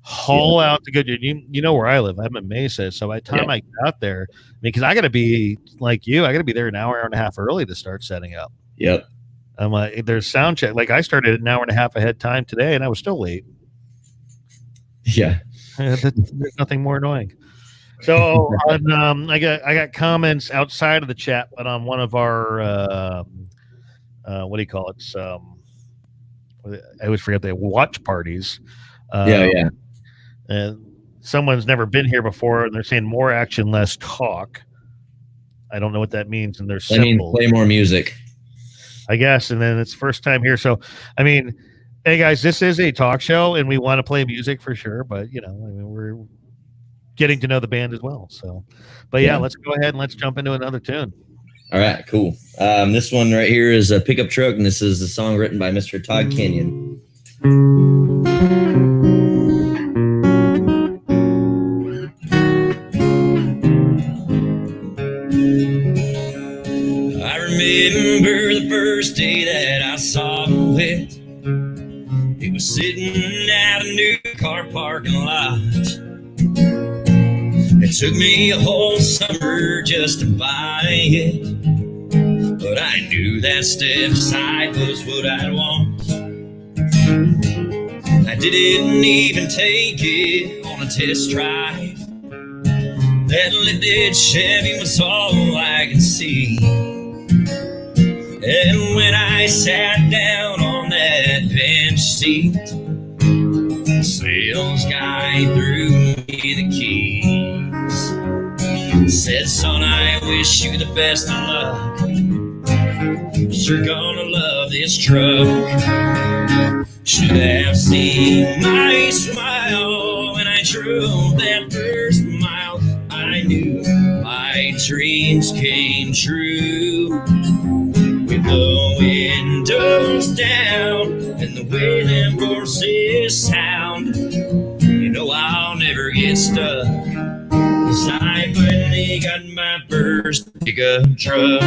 haul out to Goodyear. You know where I live. I'm in Mesa. So by the time I get out there, I mean, because I got to be like you, I got to be there an hour and a half early to start setting up.
Yep.
I'm like, there's sound check. Like I started an hour and a half ahead time today, and I was still late.
Yeah.
There's nothing more annoying. So on, I got comments outside of the chat, but on one of our what do you call it? I always forget the watch parties. And someone's never been here before, and they're saying more action, less talk. I don't know what that means, and there's
play more music,
I guess. And then it's first time here, so I mean, hey guys, this is a talk show, and we want to play music for sure. But you know, I mean, we're getting to know the band as well. So, but yeah, let's go ahead and let's jump into another tune.
All right, cool. This one right here is a pickup truck, and this is a song written by Mr. Todd Kenyon. I remember the first day that I saw it. It was sitting at a new car parking lot. It took me a whole summer just to buy it, but I knew that step aside was what I'd want. I didn't even take it on a test drive. That lifted Chevy was all I could see. And when I sat down on that bench seat, the sales guy threw me the keys. Said, son, I wish you the best of luck. You're gonna love this truck. Should have seen my smile when I drove that first mile. I knew my dreams came true. With the windows down and the way them horses sound, you know I'll never get stuck, 'cause I finally got my first pickup truck.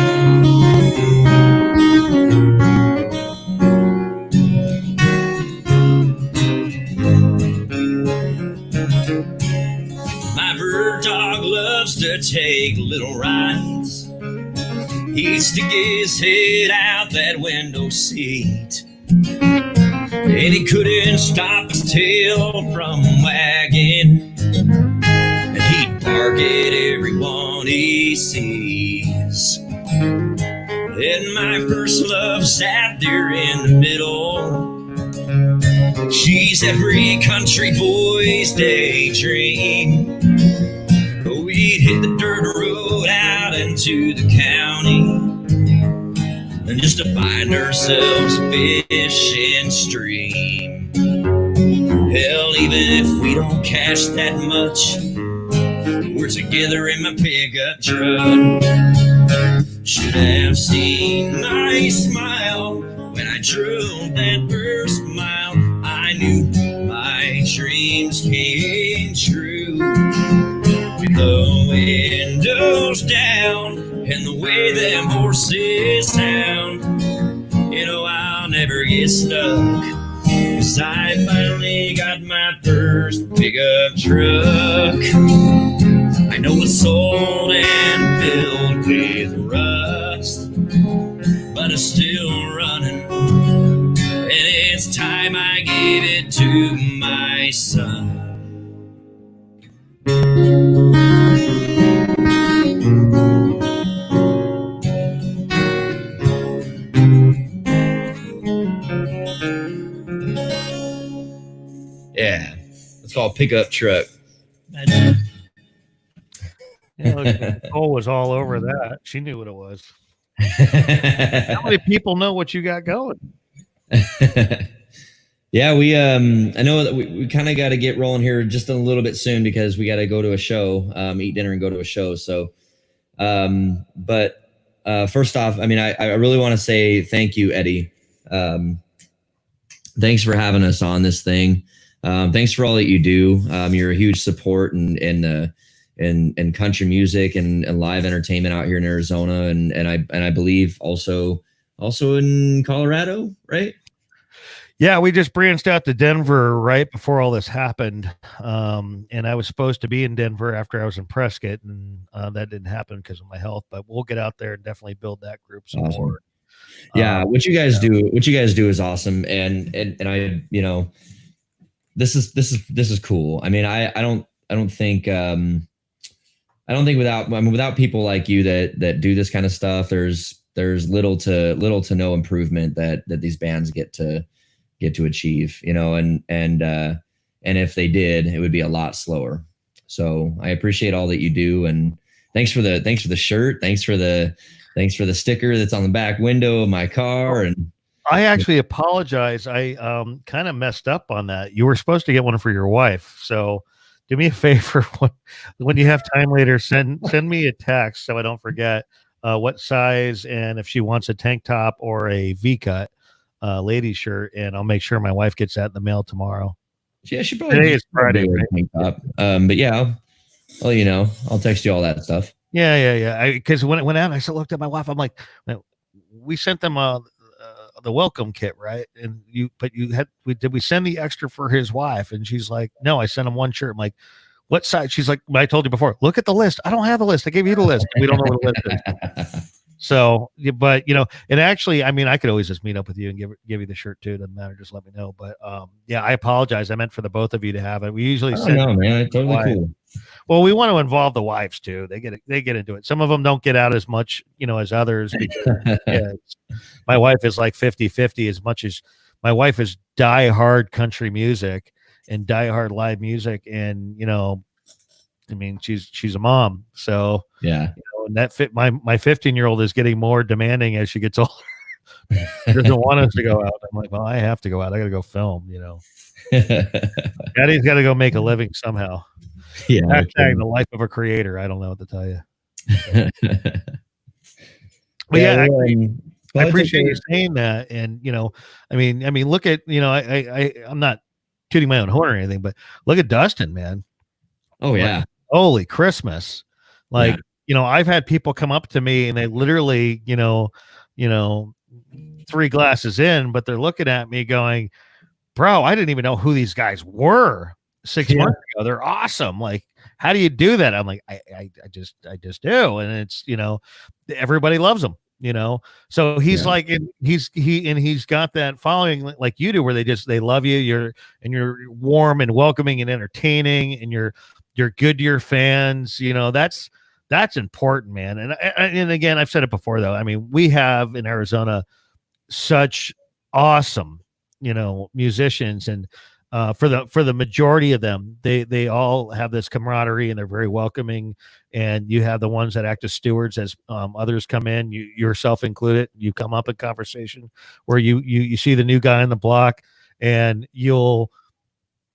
My bird dog loves to take little rides. He'd stick his head out that window seat, and he couldn't stop his tail from wagging, and he'd bark at everyone he sees. And my first love sat there in the middle. She's every country boy's daydream. We'd hit the dirt road out into the county, and just to find ourselves a fishing stream. Hell, even if we don't cash that much, we're together in my pickup truck. Should have seen my smile when I drove that first mile. I knew my dreams came true. With the windows down and the way them horses sound, you know I'll never get stuck, 'cause I finally got my first pickup truck. I know it's old and filled with rust, to my son. Yeah, it's called Pickup Truck.
Nicole was all over that. She knew what it was. How many people know what you got going?
Yeah, I know that we kind of got to get rolling here just a little bit soon because we got to go to a show, eat dinner and go to a show. So, but first off, I mean, I really want to say thank you, Eddie. Thanks for having us on this thing. Thanks for all that you do. You're a huge support in country music and live entertainment out here in Arizona, and I believe also in Colorado, right?
Yeah, we just branched out to Denver right before all this happened, and I was supposed to be in Denver after I was in Prescott, and that didn't happen because of my health. But we'll get out there and definitely build that group some more.
Yeah, what you guys do is awesome, and I, you know, this is cool. I mean, I don't think without people like you that do this kind of stuff, there's little to no improvement that these bands get to achieve, you know, and if they did, it would be a lot slower. So I appreciate all that you do, and thanks for the shirt, thanks for the sticker that's on the back window of my car. And
I actually apologize. I kind of messed up on that. You were supposed to get one for your wife, so do me a favor when you have time later, send me a text so I don't forget what size and if she wants a tank top or a V-cut ladies shirt, and I'll make sure my wife gets that in the mail tomorrow.
Yeah, she probably
today is Friday, right?
Tank top. But yeah, I'll you know, I'll text you all that stuff.
Yeah. Because when it went out, I looked at my wife. I'm like, we sent them the welcome kit, right? And did we send the extra for his wife? And she's like, no, I sent him one shirt. I'm like, what size? She's like, I told you before, look at the list. I don't have the list. I gave you the list. We don't know what the list is. So, but you know, and actually, I mean, I could always just meet up with you and give you the shirt too. Doesn't matter. Just let me know. But yeah, I apologize. I meant for the both of you to have it. We usually send.
No, man, it's totally cool.
Well, we want to involve the wives too. They get into it. Some of them don't get out as much, you know, as others. Because, yeah, my wife is like 50-50 as much as my wife is die-hard country music and die-hard live music. And, you know, I mean, she's a mom. So,
yeah.
You know, and that fit my 15-year-old is getting more demanding as she gets older. She doesn't want us to go out. I'm like, well, I have to go out. I got to go film, you know. Daddy's got to go make a living somehow.
Yeah.
Hashtag the life of a creator. I don't know what to tell you. But yeah, I appreciate you saying that. And, you know, I mean, look at, you know, I'm not tooting my own horn or anything, but look at Dustin, man.
Oh yeah.
Like, holy Christmas. Like, yeah. You know, I've had people come up to me and they literally, you know, 3 glasses in, but they're looking at me going, bro, I didn't even know who these guys were 6 months ago. They're awesome. Like, how do you do that? I'm like, I just do. And it's, you know, everybody loves them, you know? So he's like, and he's got that following like you do, where they love you. You're warm and welcoming and entertaining, and you're good to your fans. You know, that's important, man. And again, I've said it before though. I mean, we have in Arizona such awesome, you know, musicians, and for the majority of them, they all have this camaraderie and they're very welcoming. And you have the ones that act as stewards as others come in, you yourself included. You come up in conversation where you see the new guy on the block, and you'll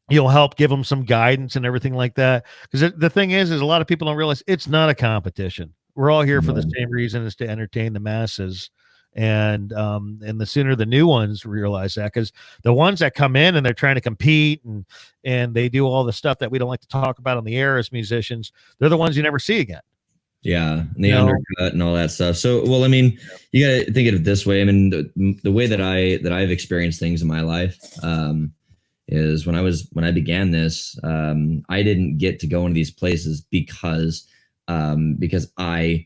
help give them some guidance and everything like that. Because the thing is a lot of people don't realize it's not a competition. We're all here for the same reason, is to entertain the masses. And the sooner the new ones realize that, because the ones that come in and they're trying to compete and they do all the stuff that we don't like to talk about on the air as musicians, they're the ones you never see again.
Yeah, and the undercut and all that stuff. So, well, I mean, you got to think of it this way. I mean, the way that I've experienced things in my life is when I began this, I didn't get to go into these places because I,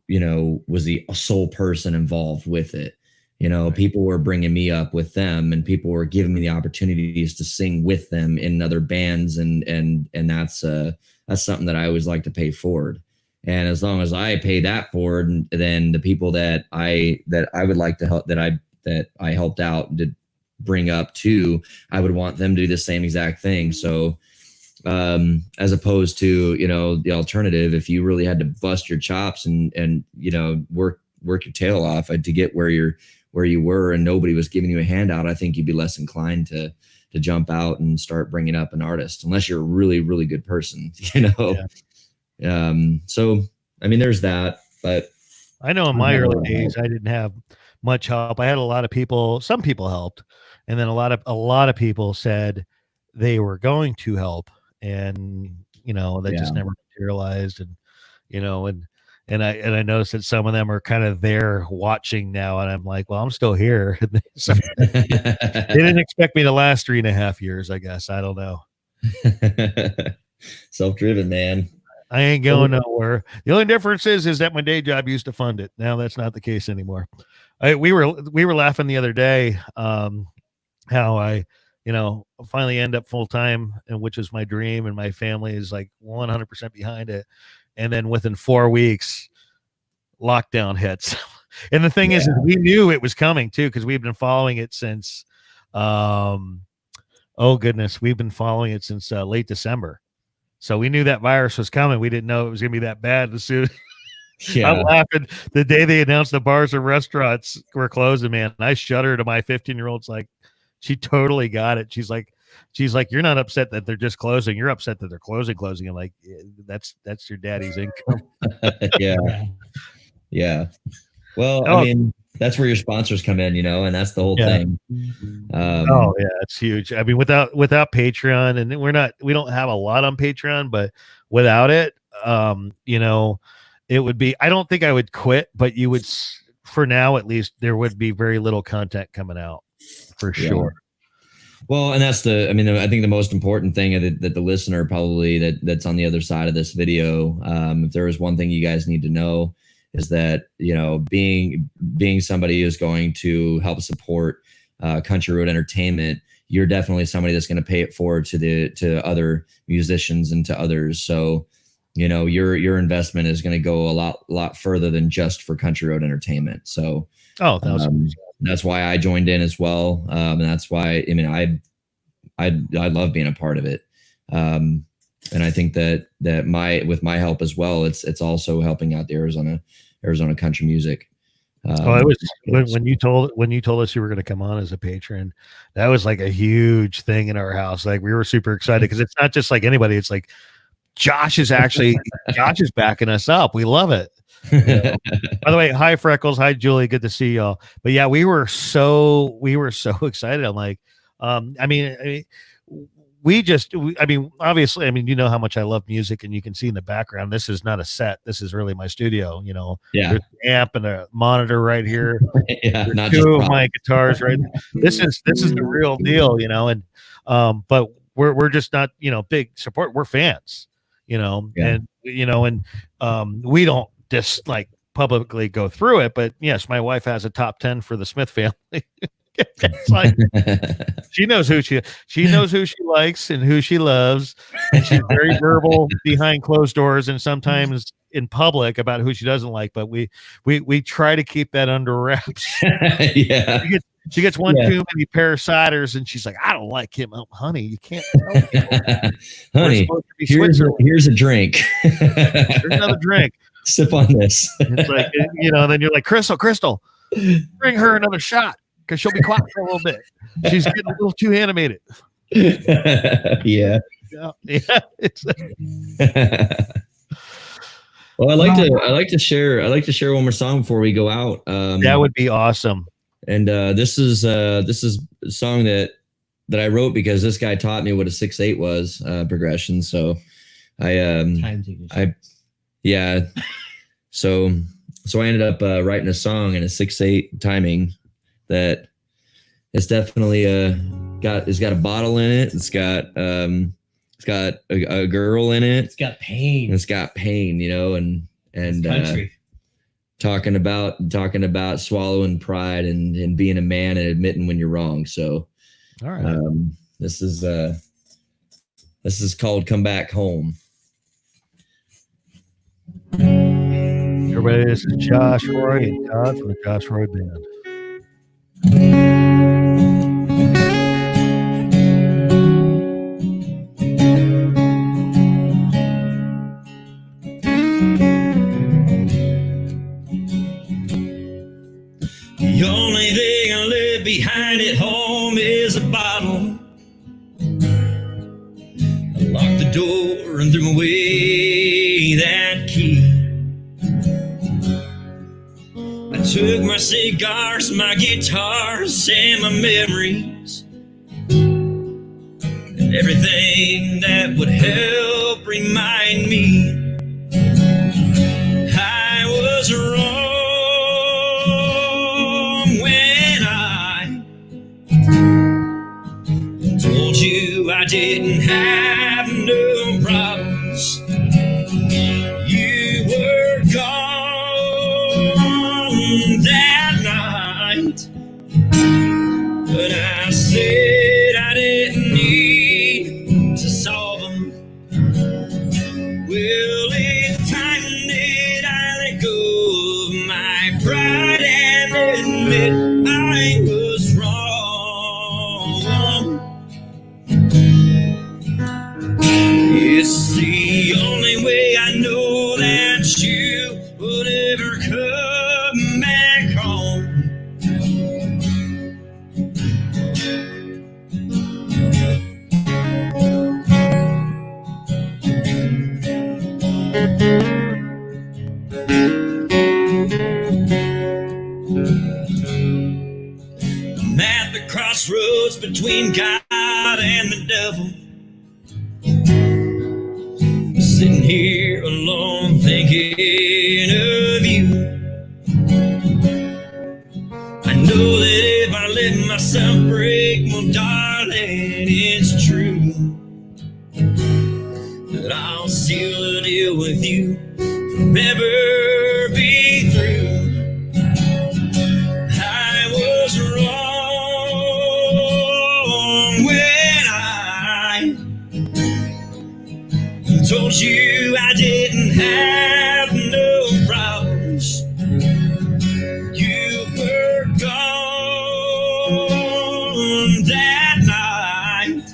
you know, was the sole person involved with it. You know,
Right.
people were bringing me up with them, and people were giving me the opportunities to sing with them in other bands, and that's something that I always like to pay forward. And as long as I pay that forward, then the people that I would like to help, that I helped out to bring up too, I would want them to do the same exact thing. So as opposed to, you know, the alternative, if you really had to bust your chops and you know, work your tail off to get where you were, and nobody was giving you a handout, I think you'd be less inclined to jump out and start bringing up an artist, unless you're a really, really good person, you know? Yeah. So, I mean, there's that, but
I know in my early days, I didn't have much help. I had a lot of people, some people helped, and then a lot of people said they were going to help, and you know, that just never materialized. And you know, and I noticed that some of them are kind of there watching now, and I'm like, well, I'm still here. So they didn't expect me to last 3.5 years, I guess. I don't know.
Self-driven, man.
I ain't going nowhere. The only difference is that my day job used to fund it. Now that's not the case anymore. We were laughing the other day, how I, you know, finally end up full time, and which is my dream, and my family is like 100% behind it. And then within 4 weeks, lockdown hits. And the thing is we knew it was coming too, because we've been following it since, oh goodness, we've been following it since late December. So we knew that virus was coming. We didn't know it was going to be that bad. As soon, I'm laughing. The day they announced the bars and restaurants were closing, man, and I shudder to my 15-year-old's like, she totally got it. She's like, you're not upset that they're just closing. You're upset that they're closing. I'm like, that's your daddy's income.
Yeah. Well, I mean, that's where your sponsors come in, you know, and that's the whole thing.
Oh yeah, it's huge. I mean, without Patreon, and we don't have a lot on Patreon, but without it, you know, it would be, I don't think I would quit, but you would, for now at least, there would be very little content coming out for sure.
Well, and that's I think the most important thing that the listener probably that's on the other side of this video, if there is one thing you guys need to know, is that, you know, being somebody who's going to help support Country Road Entertainment, you're definitely somebody that's going to pay it forward to other musicians and to others. So, you know, your investment is going to go a lot further than just for Country Road Entertainment. So, that's why I joined in as well, and that's why, I mean, I love being a part of it, and I think that with my help as well, it's also helping out the Arizona country music.
It was when you told us you were going to come on as a patron, that was like a huge thing in our house. Like we were super excited, because it's not just like anybody. It's like Josh is backing us up. We love it. You know? By the way, hi Freckles, hi Julie, good to see y'all. But yeah, we were so excited. I'm like, I mean, obviously, I mean, you know how much I love music, and you can see in the background, this is not a set. This is really my studio, you know. There's an amp and a monitor right here.
Not
two of my guitars right. This is the real deal, you know. And but we're just not, you know, big support. We're fans, you know, and you know, and we don't just like publicly go through it, but yes, my wife has a top 10 for the Smith family. It's like she knows who she likes and who she loves, and she's very verbal behind closed doors and sometimes in public about who she doesn't like, but we try to keep that under wraps. She gets one too many pair of ciders, and she's like, I don't like him. Oh, honey, you can't tell me.
Honey, here's a drink.
Here's another drink.
Sip on this.
It's like, you know, then you're like, Crystal, bring her another shot, because she'll be quiet for a little bit. She's getting a little too animated.
Yeah. Well, I like to share one more song before we go out.
That would be awesome.
And this is a song that I wrote because this guy taught me what a 6/8 was, progression. So So I ended up writing a song in a 6/8 timing that is definitely got a bottle in it. It's got a girl in it.
It's got pain.
You know, and
country.
talking about swallowing pride and being a man and admitting when you're wrong. So,
all right,
this is called "Come Back Home."
Everybody, this is Josh Roy and Todd from the Josh Roy Band.
The only thing I left behind at home is a bottle. I locked the door and threw away that key. I took my cigars, my guitars, and my memories, and everything that would help remind me I was wrong when I told you I didn't have no problems. You were gone that night, but I said I didn't need to solve them. Well, it's time that I let go of my pride and admit I was wrong. It's the only way I know that you would ever come back home. I'm at the crossroads between God and the devil, sitting here alone thinking of you. I know that if I let myself break, well, darling, it's true that I'll seal a deal with you, forever be through. I was wrong when I told you I didn't have no problems. You were gone that night,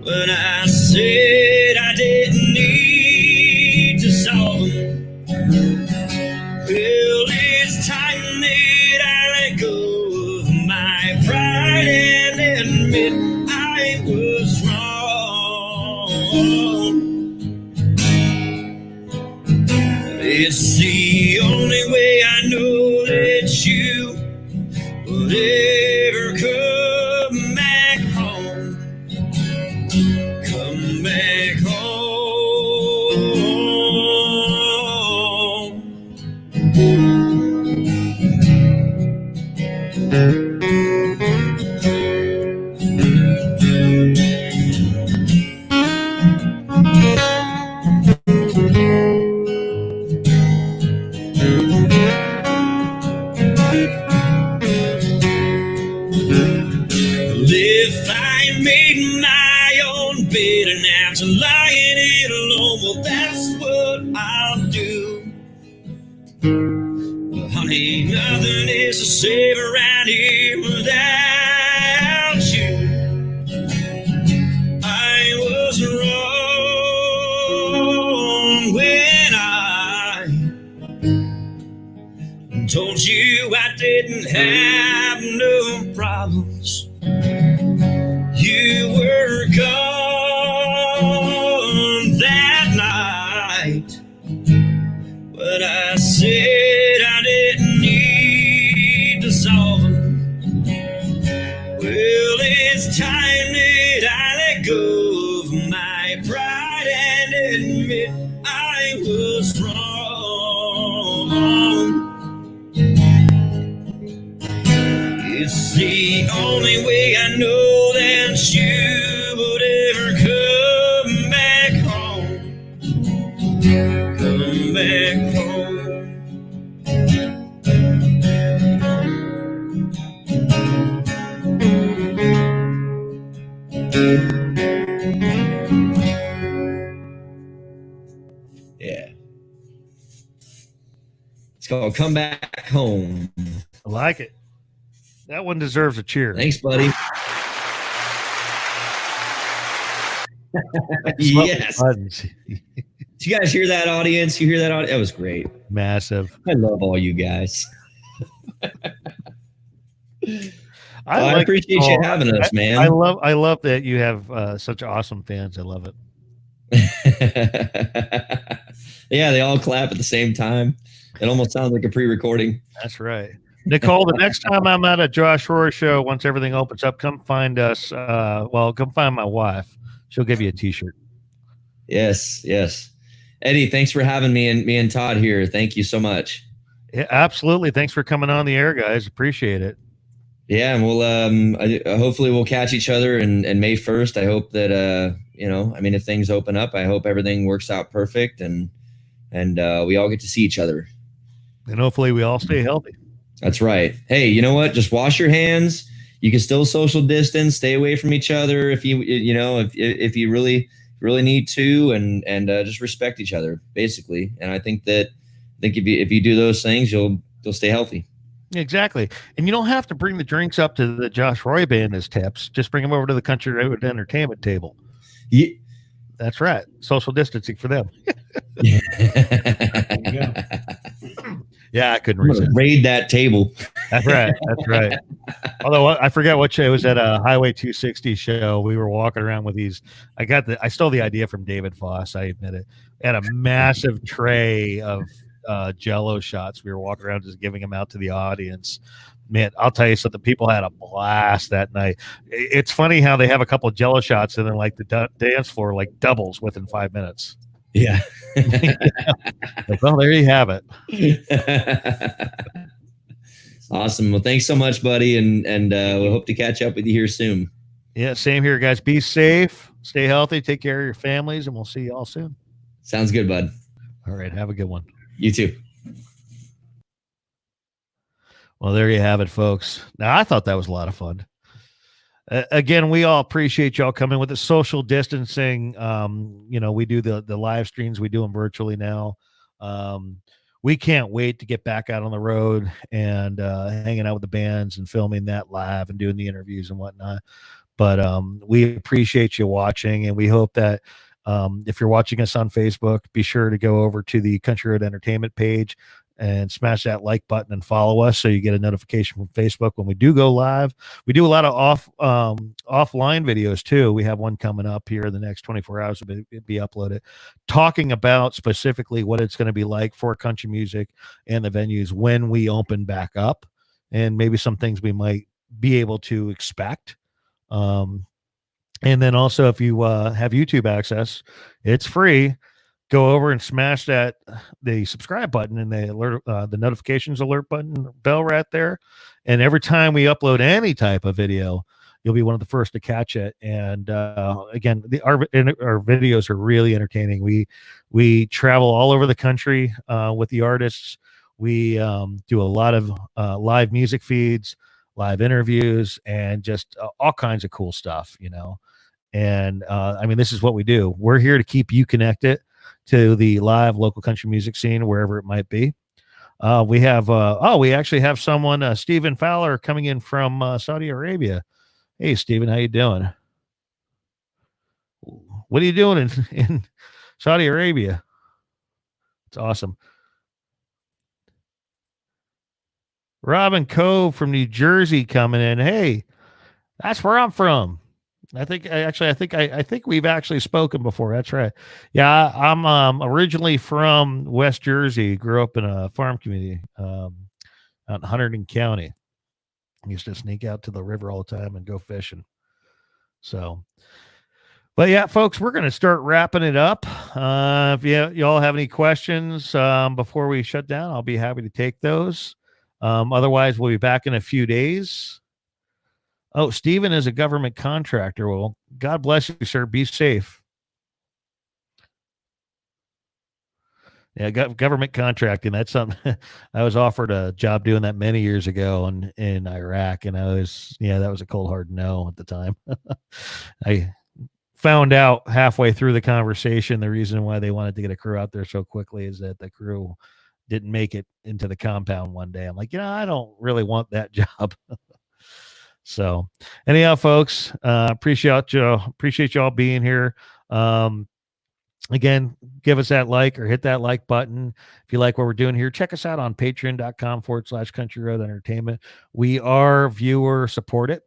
but I said I didn't need to solve them. Well, it's time that I let go of my pride and admit I was wrong. It's the only way I know that you will ever come back home. Come back home. If I made my own bed and have to lie in it alone, well, that's what I'll do. Well, honey, nothing is the same around here without you. I was wrong when I told you I didn't have no problems. You were gone that night, but I said I didn't need to solve them. Well, it's time that I let go of my pride and admit I was wrong. It's the only way I know that you would ever come back home. Come back home.
Yeah. It's called Come Back Home.
I like it. That one deserves a cheer.
Thanks, buddy. Yes.
Buttons.
Did you guys hear that, audience? You hear that? That was great.
Massive.
I love all you guys. I
like
appreciate you having us, man.
I love that you have such awesome fans. I love it.
Yeah, they all clap at the same time. It almost sounds like a pre-recording.
That's right. Nicole, the next time I'm at a Josh Roy show, once everything opens up, come find us. Come find my wife. She'll give you a t-shirt.
Yes. Eddie, thanks for having me and Todd here. Thank you so much.
Yeah, absolutely. Thanks for coming on the air, guys. Appreciate it.
Yeah, and we'll hopefully we'll catch each other in May 1st. I hope that if things open up, I hope everything works out perfect and we all get to see each other.
And hopefully we all stay healthy.
That's right. Hey, you know what? Just wash your hands. You can still social distance, stay away from each other if if you really need to, and just respect each other, basically. And I think if you do those things, you'll stay healthy.
Exactly. And you don't have to bring the drinks up to the Josh Roy band as tips. Just bring them over to the Country Road Entertainment table.
Yeah.
That's right. Social distancing for them. Yeah, I couldn't resist.
Raid that table.
That's right. Although I forget what show. It was at a Highway 260 show. We were walking around with these. I stole the idea from David Foss. I admit it. Had a massive tray of Jello shots. We were walking around just giving them out to the audience. Man, I'll tell you something. People had a blast that night. It's funny how they have a couple of Jello shots and then like the dance floor like doubles within 5 minutes.
Yeah.
Well, there you have it.
Awesome. Well, thanks so much, buddy, and we hope to catch up with you here soon.
Yeah, same here, guys. Be safe, stay healthy, take care of your families, and we'll see you all soon.
Sounds good, bud.
All right, have a good one.
You too.
Well, there you have it, folks. Now, I thought that was a lot of fun. Again, we all appreciate y'all coming with the social distancing. We do the live streams. We do them virtually now. We can't wait to get back out on the road and hanging out with the bands and filming that live and doing the interviews and whatnot. But we appreciate you watching, and we hope that if you're watching us on Facebook, be sure to go over to the Country Road Entertainment page and smash that like button and follow us so you get a notification from Facebook when we do go live. We do a lot of offline videos too. We have one coming up here in the next 24 hours to be uploaded, talking about specifically what it's going to be like for country music and the venues when we open back up, and maybe some things we might be able to expect. And then also, if you have YouTube access, it's free. Go over and smash the subscribe button and the notifications alert button bell right there. And every time we upload any type of video, you'll be one of the first to catch it. And again, our videos are really entertaining. We travel all over the country with the artists. We do a lot of live music feeds, live interviews, and just all kinds of cool stuff, And this is what we do. We're here to keep you connected to the live local country music scene, wherever it might be. We actually have someone, Stephen Fowler, coming in from Saudi Arabia. Hey, Stephen, how you doing? What are you doing in Saudi Arabia? It's awesome. Robin Cove from New Jersey coming in. Hey, that's where I'm from. I think we've actually spoken before. That's right. Yeah, I'm originally from West Jersey. Grew up in a farm community out in Hunterdon County. I used to sneak out to the river all the time and go fishing. So, but yeah, folks, we're going to start wrapping it up. If y'all have any questions before we shut down, I'll be happy to take those. Otherwise, we'll be back in a few days. Oh, Stephen is a government contractor. Well, God bless you, sir. Be safe. Yeah, government contracting. That's something I was offered a job doing that many years ago in Iraq. And that was a cold hard no at the time. found out halfway through the conversation the reason why they wanted to get a crew out there so quickly is that the crew didn't make it into the compound one day. I'm like, I don't really want that job. So anyhow, folks, appreciate y'all being here. Again, give us that like or hit that like button. If you like what we're doing here, check us out on patreon.com/Country Road Entertainment. We are viewer supported.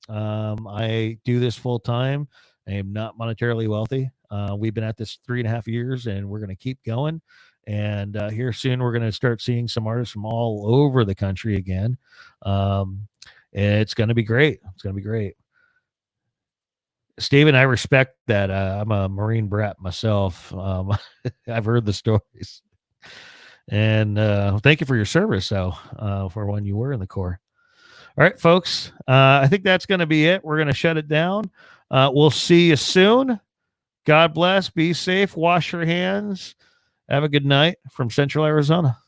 I do this full time. I am not monetarily wealthy. We've been at this 3.5 years and we're going to keep going. And here soon, we're going to start seeing some artists from all over the country again. It's going to be great. It's going to be great. Steven, I respect that. I'm a Marine brat myself. I've heard the stories. And thank you for your service, though, for when you were in the Corps. All right, folks. I think that's going to be it. We're going to shut it down. We'll see you soon. God bless. Be safe. Wash your hands. Have a good night from Central Arizona.